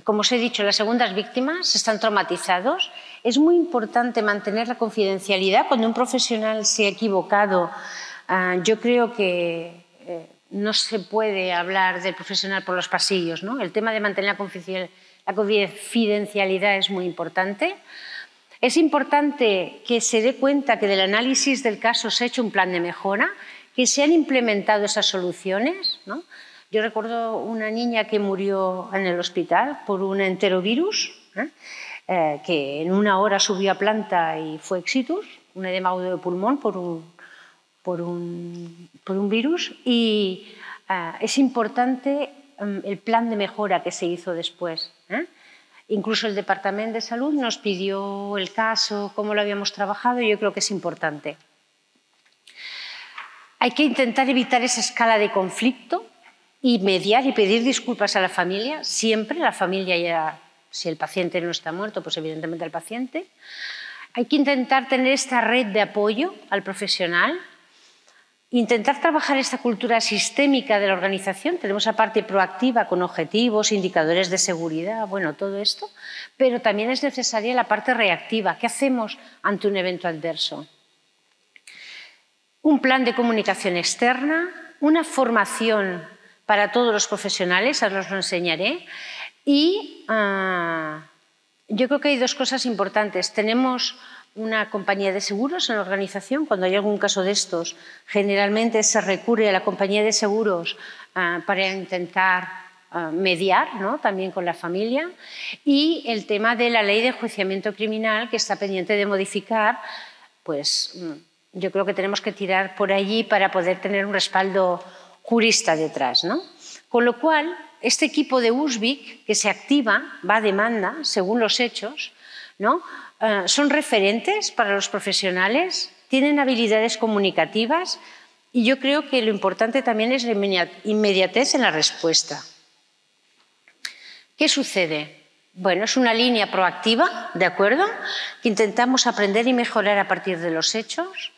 como os he dicho, las segundas víctimas, están traumatizados. Es muy importante mantener la confidencialidad. Cuando un profesional se ha equivocado, yo creo que no se puede hablar del profesional por los pasillos, ¿no? El tema de mantener la confidencialidad es muy importante. Es importante que se dé cuenta que del análisis del caso se ha hecho un plan de mejora, que se han implementado esas soluciones, ¿no? Yo recuerdo una niña que murió en el hospital por un enterovirus, que en una hora subió a planta y fue exitus, un edema agudo de pulmón por un virus. Y es importante el plan de mejora que se hizo después. Incluso el Departamento de Salud nos pidió el caso, cómo lo habíamos trabajado, y yo creo que es importante. Hay que intentar evitar esa escala de conflicto y mediar y pedir disculpas a la familia. Siempre la familia ya Si el paciente no está muerto, pues evidentemente el paciente. Hay que intentar tener esta red de apoyo al profesional, intentar trabajar esta cultura sistémica de la organización. Tenemos la parte proactiva con objetivos, indicadores de seguridad, bueno, todo esto, pero también es necesaria la parte reactiva. ¿Qué hacemos ante un evento adverso? Un plan de comunicación externa, una formación para todos los profesionales, ahora os lo enseñaré, y yo creo que hay dos cosas importantes. Tenemos una compañía de seguros en la organización. Cuando hay algún caso de estos, generalmente se recurre a la compañía de seguros para intentar mediar, ¿no?, también con la familia. Y el tema de la ley de enjuiciamiento criminal, que está pendiente de modificar, pues yo creo que tenemos que tirar por allí para poder tener un respaldo jurista detrás, ¿no? Con lo cual, este equipo de USVIC, que se activa, va a demanda, según los hechos, ¿no?, son referentes para los profesionales, tienen habilidades comunicativas y yo creo que lo importante también es la inmediatez en la respuesta. ¿Qué sucede? Bueno, es una línea proactiva, ¿de acuerdo?, que intentamos aprender y mejorar a partir de los hechos,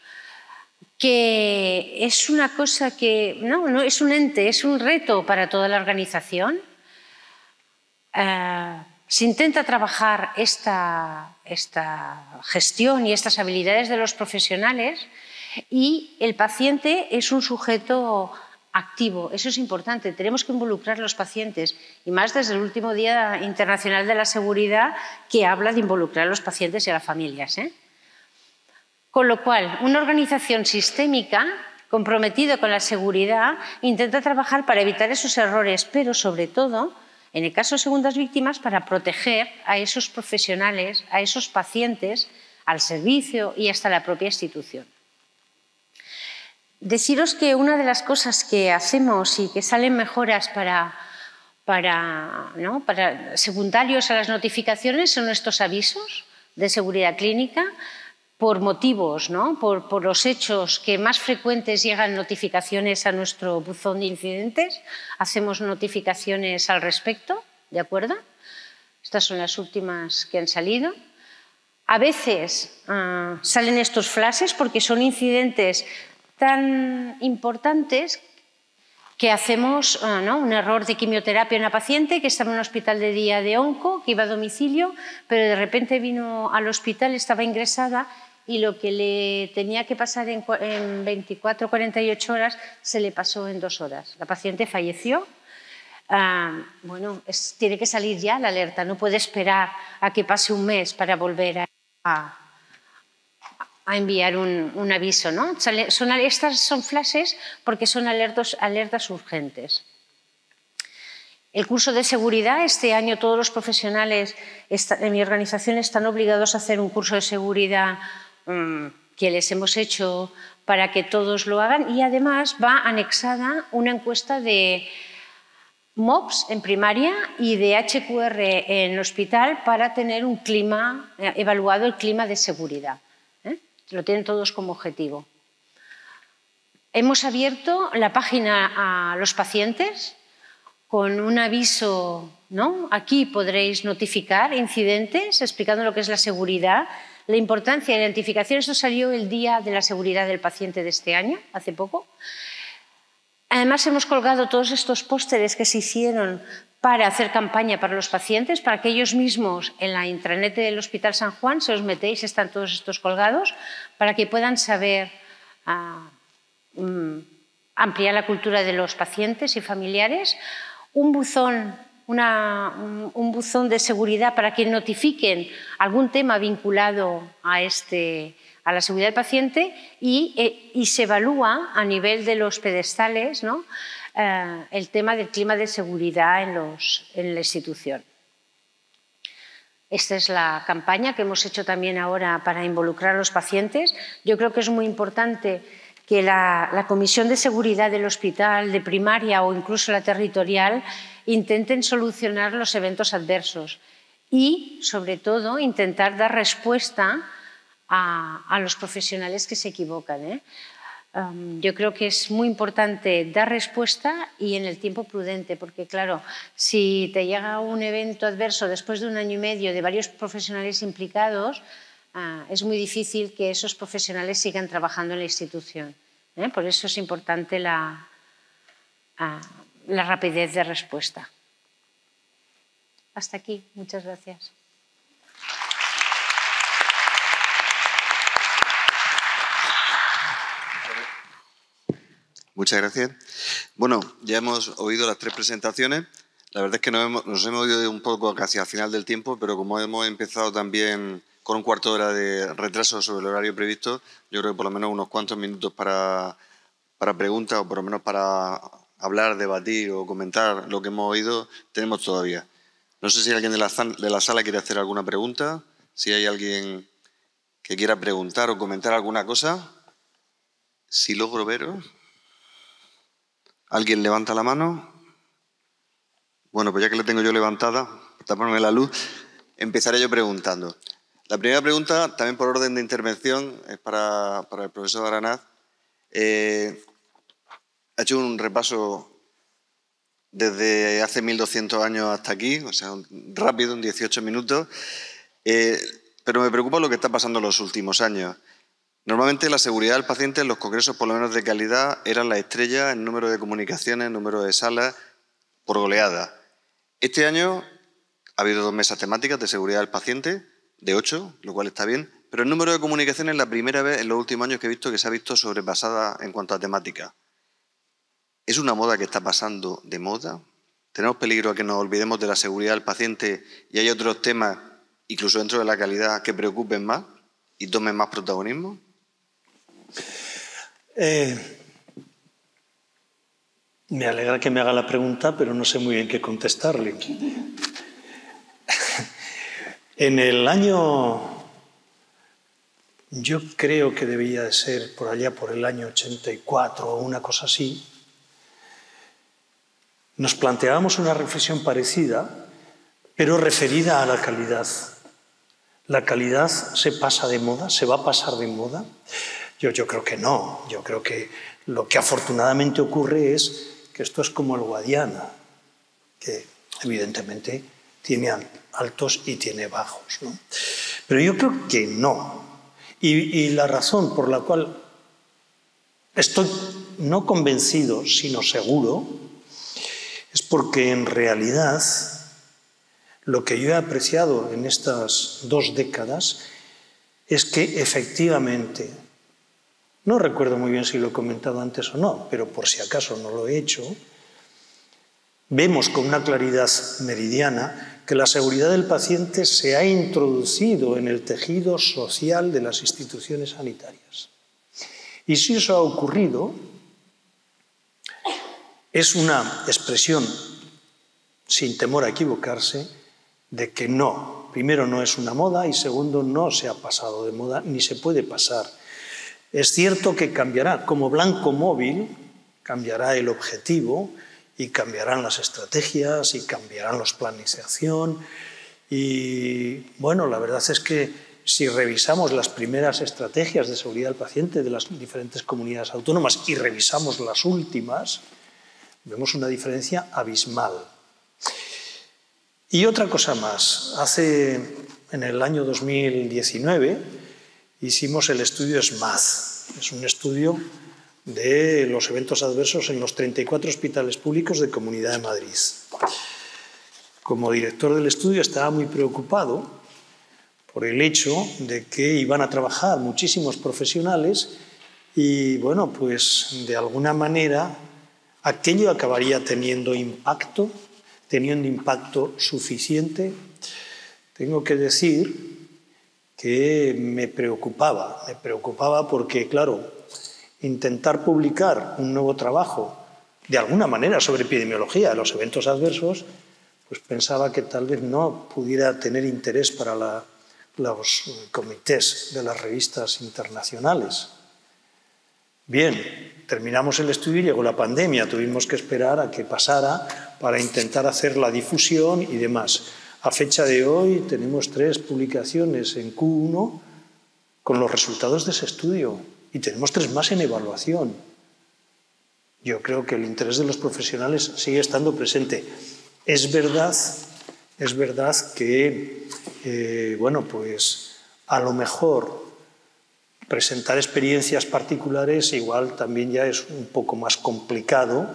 que es una cosa que no es un ente, es un reto para toda la organización. Se intenta trabajar esta gestión y estas habilidades de los profesionales y el paciente es un sujeto activo. Eso es importante, tenemos que involucrar a los pacientes y más desde el último Día Internacional de la Seguridad, que habla de involucrar a los pacientes y a las familias, ¿eh? Con lo cual, una organización sistémica comprometida con la seguridad intenta trabajar para evitar esos errores, pero sobre todo, en el caso de segundas víctimas, para proteger a esos profesionales, a esos pacientes, al servicio y hasta la propia institución. Deciros que una de las cosas que hacemos y que salen mejoras para secundarios a las notificaciones son estos avisos de seguridad clínica por motivos, ¿no?, por los hechos que más frecuentes llegan notificaciones a nuestro buzón de incidentes. Hacemos notificaciones al respecto, ¿de acuerdo? Estas son las últimas que han salido. A veces salen estos flashes porque son incidentes tan importantes que hacemos un error de quimioterapia en una paciente que estaba en un hospital de día de onco, que iba a domicilio, pero de repente vino al hospital, estaba ingresada y lo que le tenía que pasar en 24 o 48 horas se le pasó en 2 horas. La paciente falleció. Bueno, tiene que salir ya la alerta, no puede esperar a que pase un mes para volver a enviar un aviso, ¿no? Estas son flashes porque son alertas urgentes. El curso de seguridad, este año todos los profesionales en mi organización están obligados a hacer un curso de seguridad que les hemos hecho para que todos lo hagan y además va anexada una encuesta de MOPS en primaria y de HQR en hospital para tener un clima, evaluado el clima de seguridad. Lo tienen todos como objetivo. Hemos abierto la página a los pacientes con un aviso, ¿no? Aquí podréis notificar incidentes explicando lo que es la seguridad, la importancia de la identificación. Esto salió el Día de la Seguridad del Paciente de este año, hace poco. Además, hemos colgado todos estos pósteres que se hicieron para hacer campaña para los pacientes, para que ellos mismos en la intranet del Hospital San Juan, si os metéis, están todos estos colgados, para que puedan saber ampliar la cultura de los pacientes y familiares. Un buzón de seguridad para que notifiquen algún tema vinculado a la seguridad del paciente y se evalúa a nivel de los pedestales, ¿no?, el tema del clima de seguridad en la institución. Esta es la campaña que hemos hecho también ahora para involucrar a los pacientes. Yo creo que es muy importante que la Comisión de Seguridad del hospital, de primaria o incluso la territorial, intenten solucionar los eventos adversos y, sobre todo, intentar dar respuesta a los profesionales que se equivocan, ¿eh? Yo creo que es muy importante dar respuesta y en el tiempo prudente, porque claro, si te llega un evento adverso después de 1 año y medio de varios profesionales implicados, es muy difícil que esos profesionales sigan trabajando en la institución. Por eso es importante la rapidez de respuesta. Hasta aquí. Muchas gracias. Muchas gracias. Bueno, ya hemos oído las 3 presentaciones. La verdad es que nos hemos ido un poco casi al final del tiempo, pero como hemos empezado también con un cuarto de hora de retraso sobre el horario previsto, yo creo que por lo menos unos cuantos minutos para preguntas o por lo menos para hablar, debatir o comentar lo que hemos oído tenemos todavía. No sé si alguien de la sala quiere hacer alguna pregunta, si hay alguien que quiera preguntar o comentar alguna cosa. Si logro veros. ¿Alguien levanta la mano? Bueno, pues ya que la tengo yo levantada, para taparme la luz, empezaré yo preguntando. La primera pregunta, también por orden de intervención, es para el profesor Aranaz. Ha hecho un repaso desde hace 1200 años hasta aquí, o sea, rápido, en 18 minutos, pero me preocupa lo que está pasando en los últimos años. Normalmente la seguridad del paciente en los congresos, por lo menos de calidad, eran la estrella en número de comunicaciones, número de salas, por goleada. Este año ha habido 2 mesas temáticas de seguridad del paciente, de 8, lo cual está bien, pero el número de comunicaciones es la primera vez en los últimos años que he visto que se ha visto sobrepasada en cuanto a temática. ¿Es una moda que está pasando de moda? ¿Tenemos peligro a que nos olvidemos de la seguridad del paciente y hay otros temas, incluso dentro de la calidad, que preocupen más y tomen más protagonismo? Me alegra que me haga la pregunta, pero no sé muy bien qué contestarle. En el año, yo creo que debía de ser por allá por el año 84 o una cosa así, nos planteábamos una reflexión parecida, pero referida a la calidad. ¿La calidad se pasa de moda? ¿Se va a pasar de moda? Yo creo que no. Yo creo que lo que afortunadamente ocurre es que esto es como el Guadiana, que evidentemente tiene altos y tiene bajos, ¿no? Pero yo creo que no. Y la razón por la cual estoy no convencido, sino seguro, es porque en realidad lo que yo he apreciado en estas 2 décadas es que efectivamente, no recuerdo muy bien si lo he comentado antes o no, pero por si acaso no lo he hecho, vemos con una claridad meridiana que la seguridad del paciente se ha introducido en el tejido social de las instituciones sanitarias. Y si eso ha ocurrido, es una expresión, sin temor a equivocarse, de que no, primero no es una moda y segundo no se ha pasado de moda ni se puede pasar. Es cierto que cambiará, como blanco móvil, cambiará el objetivo y cambiarán las estrategias y cambiarán los planes de acción. Y bueno, la verdad es que si revisamos las primeras estrategias de seguridad del paciente de las diferentes comunidades autónomas y revisamos las últimas, vemos una diferencia abismal. Y otra cosa más, en el año 2019 hicimos el estudio SMAD. Es un estudio de los eventos adversos en los 34 hospitales públicos de Comunidad de Madrid. Como director del estudio estaba muy preocupado por el hecho de que iban a trabajar muchísimos profesionales y, bueno, pues de alguna manera aquello acabaría teniendo impacto suficiente. Tengo que decir que me preocupaba porque, claro, intentar publicar un nuevo trabajo de alguna manera sobre epidemiología de los eventos adversos, pues pensaba que tal vez no pudiera tener interés para los comités de las revistas internacionales. Bien, terminamos el estudio y llegó la pandemia, tuvimos que esperar a que pasara para intentar hacer la difusión y demás. A fecha de hoy tenemos 3 publicaciones en Q1 con los resultados de ese estudio. y tenemos 3 más en evaluación. Yo creo que el interés de los profesionales sigue estando presente. Es verdad que, bueno, pues a lo mejor presentar experiencias particulares igual también ya es un poco más complicado,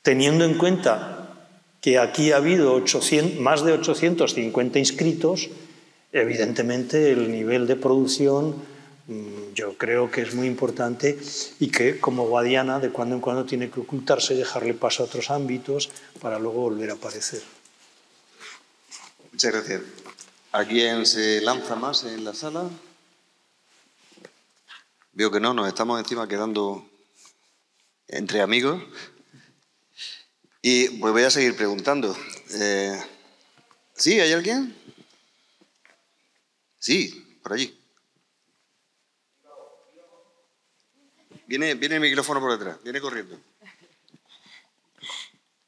teniendo en cuenta que aquí ha habido más de 850 inscritos. Evidentemente el nivel de producción yo creo que es muy importante y que, como Guadiana, de cuando en cuando tiene que ocultarse y dejarle paso a otros ámbitos para luego volver a aparecer. Muchas gracias. ¿A quién se lanza más en la sala? Veo que no, nos estamos encima quedando entre amigos. Y pues voy a seguir preguntando. ¿Sí? ¿Hay alguien? Sí, por allí. Viene el micrófono por detrás, viene corriendo.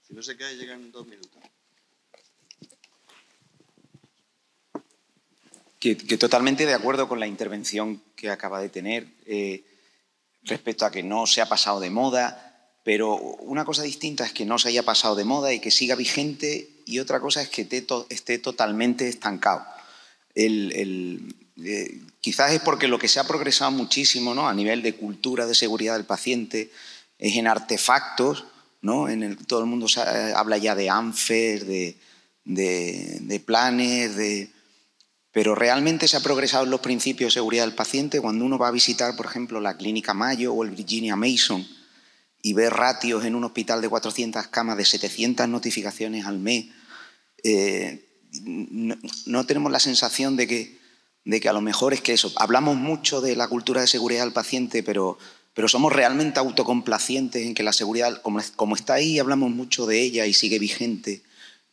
Si no se cae, llegan 2 minutos. Que totalmente de acuerdo con la intervención que acaba de tener respecto a que no se ha pasado de moda, pero una cosa distinta es que no se haya pasado de moda y que siga vigente, y otra cosa es que esté totalmente estancado. Quizás es porque lo que se ha progresado muchísimo, ¿no?, a nivel de cultura de seguridad del paciente es en artefactos, ¿no? Todo el mundo habla ya de ANFES, de planes, pero realmente se ha progresado en los principios de seguridad del paciente. Cuando uno va a visitar, por ejemplo, la Clínica Mayo o el Virginia Mason y ve ratios en un hospital de 400 camas de 700 notificaciones al mes, no tenemos la sensación de que a lo mejor es que eso. Hablamos mucho de la cultura de seguridad del paciente, pero somos realmente autocomplacientes en que la seguridad, como está ahí, hablamos mucho de ella y sigue vigente.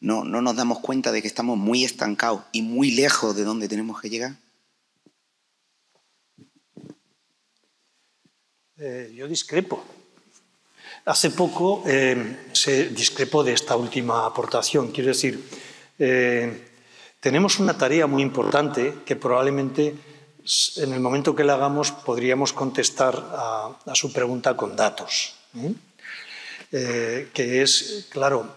No nos damos cuenta de que estamos muy estancados y muy lejos de donde tenemos que llegar. Yo discrepo. Hace poco se discrepó de esta última aportación. Quiero decir, tenemos una tarea muy importante que probablemente en el momento que la hagamos podríamos contestar a su pregunta con datos. Que es, claro,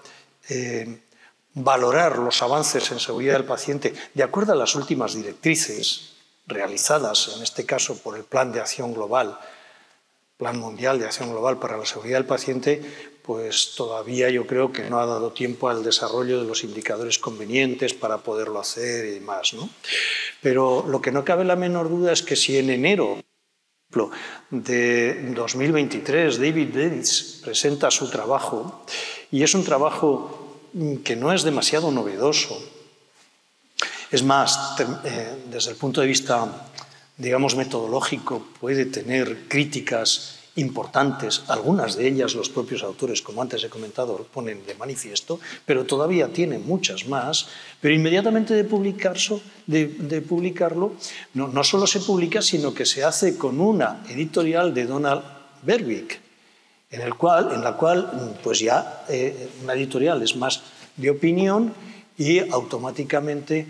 valorar los avances en seguridad del paciente de acuerdo a las últimas directrices realizadas, en este caso por el Plan de Acción Global, Plan Mundial de Acción Global para la Seguridad del Paciente, pues todavía yo creo que no ha dado tiempo al desarrollo de los indicadores convenientes para poderlo hacer y demás, ¿no? Pero lo que no cabe la menor duda es que si en enero de 2023 David Davis presenta su trabajo, y es un trabajo que no es demasiado novedoso, es más, desde el punto de vista, digamos, metodológico, puede tener críticas importantes, algunas de ellas los propios autores, como antes he comentado, ponen de manifiesto, pero todavía tiene muchas más. Pero inmediatamente de publicarlo, no solo se publica, sino que se hace con una editorial de Donald Berwick, en la cual pues ya una editorial es más de opinión y automáticamente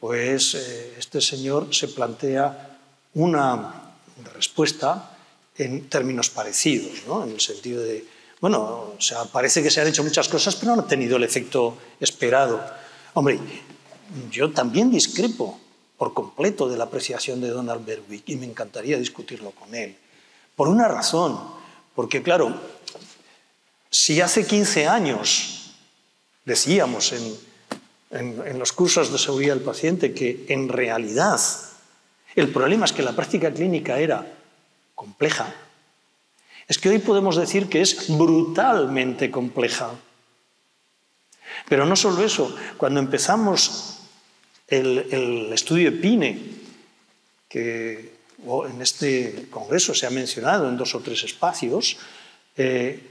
pues este señor se plantea una respuesta en términos parecidos, ¿no? En el sentido de, bueno, o sea, parece que se han hecho muchas cosas, pero no han tenido el efecto esperado. Hombre, yo también discrepo por completo de la apreciación de Donald Berwick y me encantaría discutirlo con él. Por una razón, porque claro, si hace 15 años decíamos en los cursos de seguridad del paciente que en realidad el problema es que la práctica clínica era compleja, es que hoy podemos decir que es brutalmente compleja. Pero no solo eso, cuando empezamos el estudio EPINE, que en este congreso se ha mencionado en 2 o 3 espacios,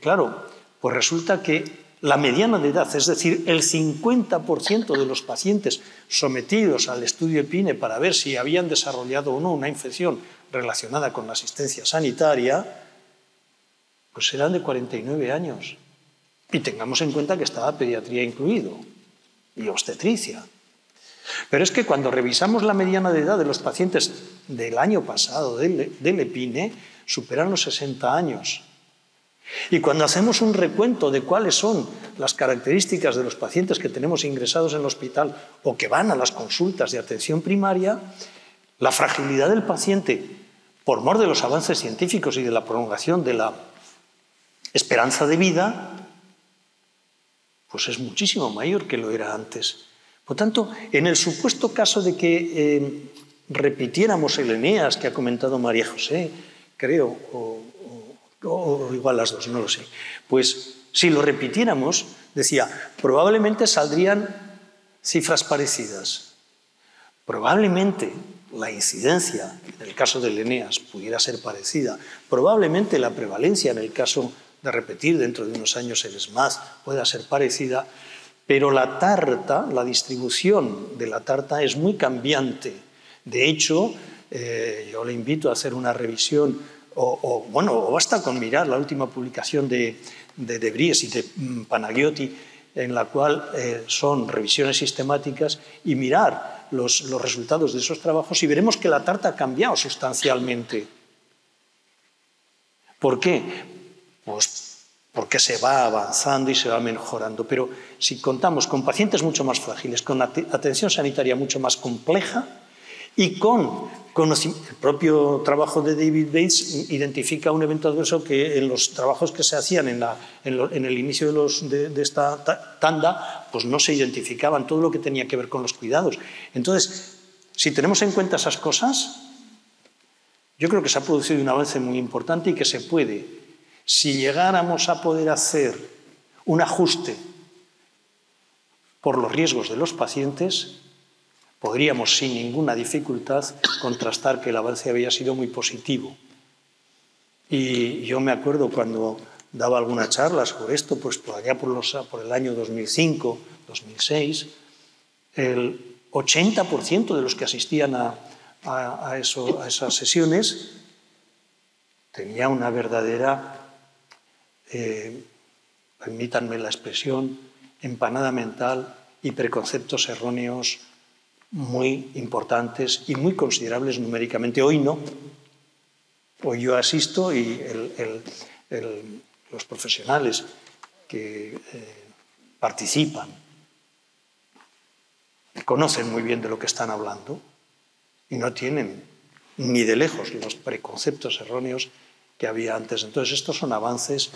claro, pues resulta que la mediana de edad, es decir, el 50% de los pacientes sometidos al estudio EPINE para ver si habían desarrollado o no una infección relacionada con la asistencia sanitaria, pues eran de 49 años. Y tengamos en cuenta que estaba pediatría incluido y obstetricia. Pero es que cuando revisamos la mediana de edad de los pacientes del año pasado del EPINE superan los 60 años. Y cuando hacemos un recuento de cuáles son las características de los pacientes que tenemos ingresados en el hospital o que van a las consultas de atención primaria, la fragilidad del paciente, por mor de los avances científicos y de la prolongación de la esperanza de vida, pues es muchísimo mayor que lo era antes. Por tanto, en el supuesto caso de que repitiéramos el Eneas que ha comentado María José, creo, o igual las dos, no lo sé, pues si lo repitiéramos, decía, probablemente saldrían cifras parecidas. Probablemente la incidencia, en el caso del Eneas, pudiera ser parecida. Probablemente la prevalencia, en el caso de repetir dentro de unos años el SMAD, pueda ser parecida, pero la tarta, la distribución de la tarta es muy cambiante. De hecho, yo le invito a hacer una revisión, o basta con mirar la última publicación de Vries y de Panagiotti, en la cual son revisiones sistemáticas, y mirar los resultados de esos trabajos y veremos que la tarta ha cambiado sustancialmente. ¿Por qué? Pues porque se va avanzando y se va mejorando. Pero si contamos con pacientes mucho más frágiles, con atención sanitaria mucho más compleja y con el propio trabajo de David Bates identifica un evento adverso que en los trabajos que se hacían en el inicio de esta tanda, pues no se identificaban todo lo que tenía que ver con los cuidados. Entonces, si tenemos en cuenta esas cosas, yo creo que se ha producido un avance muy importante y que se puede, si llegáramos a poder hacer un ajuste por los riesgos de los pacientes, podríamos sin ninguna dificultad contrastar que el avance había sido muy positivo. Y yo me acuerdo cuando daba alguna charla sobre esto, pues por allá por el año 2005, 2006, el 80% de los que asistían a esas sesiones tenía una verdadera, permítanme la expresión, empanada mental y preconceptos erróneos muy importantes y muy considerables numéricamente. Hoy no. Hoy yo asisto y los profesionales que participan conocen muy bien de lo que están hablando y no tienen ni de lejos los preconceptos erróneos que había antes. Entonces, estos son avances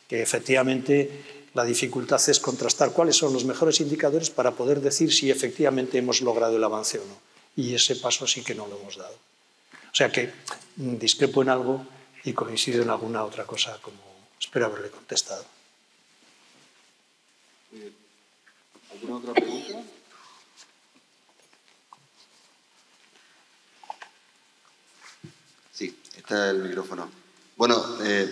que efectivamente la dificultad es contrastar cuáles son los mejores indicadores para poder decir si efectivamente hemos logrado el avance o no. Y ese paso sí que no lo hemos dado. O sea que discrepo en algo y coincido en alguna otra cosa, como espero haberle contestado. ¿Alguna otra pregunta? Sí, está el micrófono. Bueno,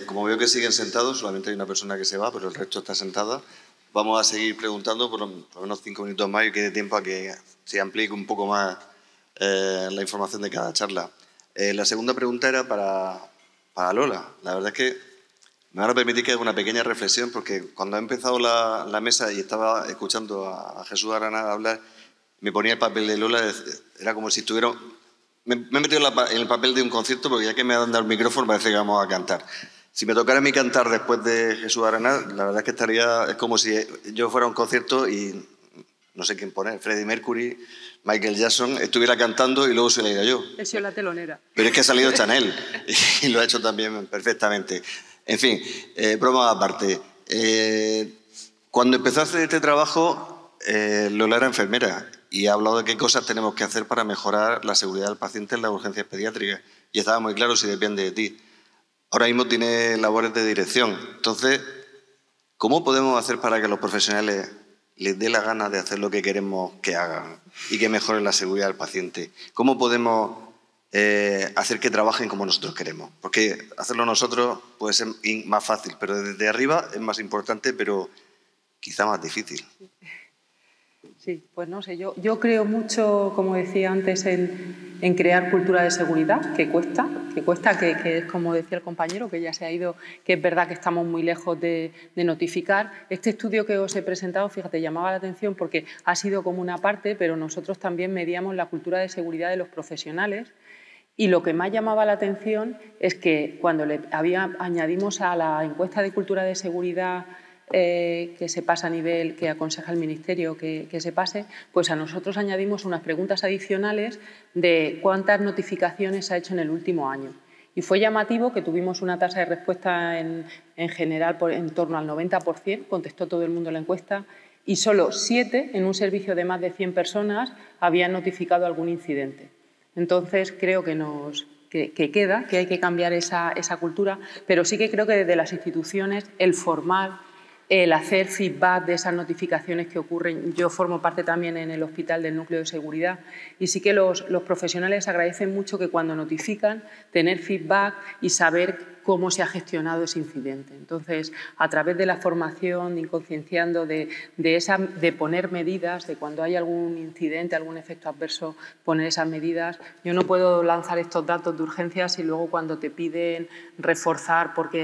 como veo que siguen sentados, solamente hay una persona que se va, pero el resto está sentada. Vamos a seguir preguntando por lo menos 5 minutos más y que dé tiempo a que se amplíe un poco más la información de cada charla. La segunda pregunta era para Lola. La verdad es que me van a permitir que haga una pequeña reflexión, porque cuando ha empezado la mesa y estaba escuchando a Jesús Aranaz hablar, me ponía el papel de Lola, era como si estuviera... Me he metido en el papel de un concierto, porque ya que me han dado el micrófono parece que vamos a cantar. Si me tocara a mí cantar después de Jesús Aranaz, la verdad es que es como si yo fuera a un concierto y no sé quién poner, Freddie Mercury, Michael Jackson, estuviera cantando y luego se le iba yo. He sido la telonera. Pero es que ha salido Chanel y lo ha hecho también perfectamente. En fin, broma aparte. Cuando empezó a hacer este trabajo, Lola era enfermera y ha hablado de qué cosas tenemos que hacer para mejorar la seguridad del paciente en las urgencias pediátricas. Y estaba muy claro si depende de ti. Ahora mismo tiene labores de dirección. Entonces, ¿cómo podemos hacer para que los profesionales les dé la gana de hacer lo que queremos que hagan y que mejoren la seguridad del paciente? ¿Cómo podemos hacer que trabajen como nosotros queremos? Porque hacerlo nosotros puede ser más fácil, pero desde arriba es más importante, pero quizá más difícil. Sí, pues no sé, yo creo mucho, como decía antes, en crear cultura de seguridad, que cuesta, que es como decía el compañero, que ya se ha ido, que es verdad que estamos muy lejos de notificar. Este estudio que os he presentado, fíjate, llamaba la atención porque ha sido como una parte, pero nosotros también mediamos la cultura de seguridad de los profesionales Y lo que más llamaba la atención es que cuando añadimos a la encuesta de cultura de seguridad que se pasa a nivel, que aconseja el Ministerio que se pase, pues a nosotros añadimos unas preguntas adicionales de cuántas notificaciones se ha hecho en el último año. Y fue llamativo que tuvimos una tasa de respuesta en general en torno al 90%, contestó todo el mundo la encuesta, y solo 7 en un servicio de más de 100 personas habían notificado algún incidente. Entonces, creo que hay que cambiar esa cultura, pero sí que creo que desde las instituciones el formar, el hacer feedback de esas notificaciones que ocurren. Yo formo parte también en el hospital del núcleo de seguridad y sí que los profesionales agradecen mucho que cuando notifican tener feedback y saber cómo se ha gestionado ese incidente. Entonces, a través de la formación, de concienciando, de poner medidas, de cuando hay algún incidente, algún efecto adverso, poner esas medidas. Yo no puedo lanzar estos datos de urgencias y luego cuando te piden reforzar porque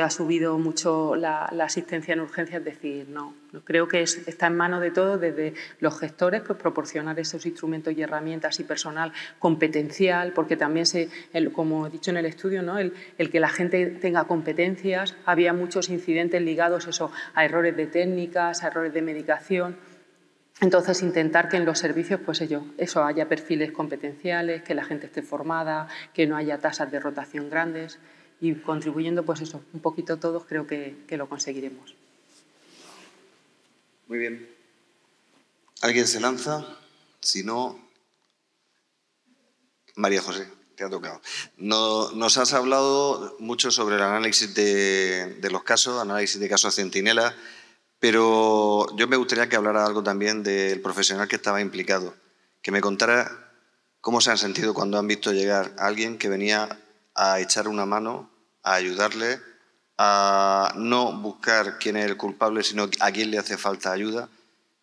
ha subido mucho la asistencia en urgencias, decir no. Creo que está en manos de todos, desde los gestores, pues proporcionar esos instrumentos y herramientas y personal competencial, porque también, como he dicho en el estudio, ¿no? el que la gente tenga competencias. Había muchos incidentes ligados a errores de técnicas, a errores de medicación. Entonces, intentar que en los servicios pues eso haya perfiles competenciales, que la gente esté formada, que no haya tasas de rotación grandes y contribuyendo pues eso, un poquito todos creo que lo conseguiremos. Muy bien. ¿Alguien se lanza? Si no, María José, te ha tocado. Nos has hablado mucho sobre el análisis de los casos, análisis de casos centinela, pero yo me gustaría que hablara algo también del profesional que estaba implicado, que me contara cómo se han sentido cuando han visto llegar a alguien que venía a echar una mano, a ayudarle, a no buscar quién es el culpable, sino a quién le hace falta ayuda.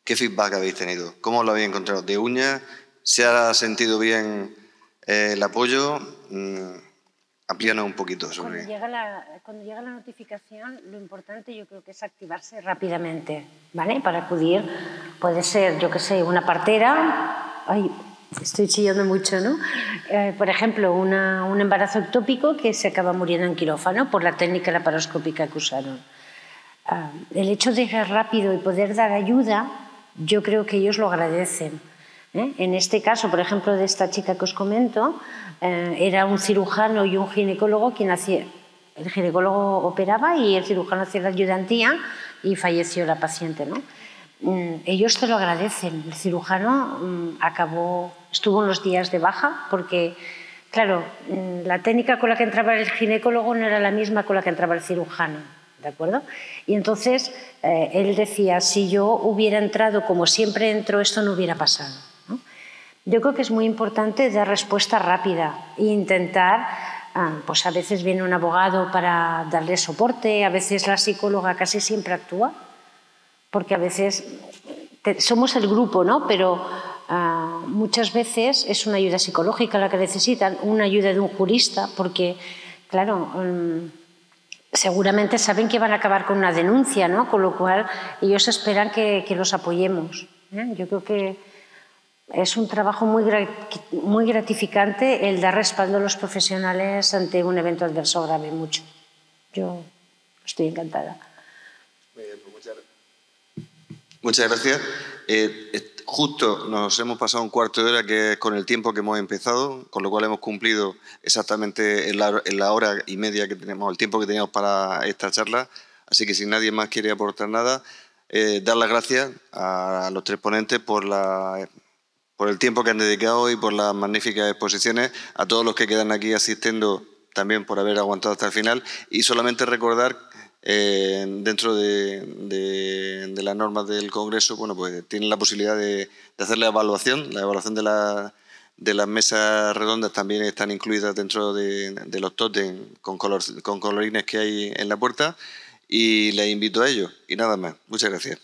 ¿Qué feedback habéis tenido? ¿Cómo lo habéis encontrado? ¿De uñas? ¿Se ha sentido bien el apoyo? Amplíanos un poquito sobre... Cuando llega la notificación, lo importante yo creo que es activarse rápidamente, ¿vale? Para acudir, puede ser, yo qué sé, una partera... Ay, estoy chillando mucho, ¿no? Por ejemplo, un embarazo ectópico que se acaba muriendo en quirófano por la técnica laparoscópica que usaron. El hecho de ir rápido y poder dar ayuda, yo creo que ellos lo agradecen. En este caso, por ejemplo, de esta chica que os comento, era un cirujano y un ginecólogo quien hacía... El ginecólogo operaba y el cirujano hacía la ayudantía y falleció la paciente, ¿no? Ellos te lo agradecen. El cirujano estuvo unos días de baja porque, claro, la técnica con la que entraba el ginecólogo no era la misma con la que entraba el cirujano, ¿de acuerdo? Y entonces él decía, si yo hubiera entrado como siempre entro, esto no hubiera pasado, ¿no? Yo creo que es muy importante dar respuesta rápida e intentar, pues a veces viene un abogado para darle soporte, a veces la psicóloga casi siempre actúa, porque a veces somos el grupo, ¿no? Pero muchas veces es una ayuda psicológica la que necesitan, una ayuda de un jurista, porque, claro, seguramente saben que van a acabar con una denuncia, ¿no? Con lo cual ellos esperan que los apoyemos, ¿eh? Yo creo que es un trabajo muy gratificante el dar respaldo a los profesionales ante un evento adverso grave, mucho. Yo estoy encantada. Muy bien, pues muchas gracias. Justo nos hemos pasado un cuarto de hora, que es con el tiempo que hemos empezado, con lo cual hemos cumplido exactamente en la hora y media que tenemos, el tiempo que teníamos para esta charla. Así que si nadie más quiere aportar nada, dar las gracias a los tres ponentes por el tiempo que han dedicado y por las magníficas exposiciones, a todos los que quedan aquí asistiendo también por haber aguantado hasta el final, y solamente recordar dentro de las normas del Congreso, bueno, pues tienen la posibilidad de hacer la evaluación de las mesas redondas, también están incluidas dentro de los tótems con colorines que hay en la puerta, y les invito a ello. Y nada más. Muchas gracias.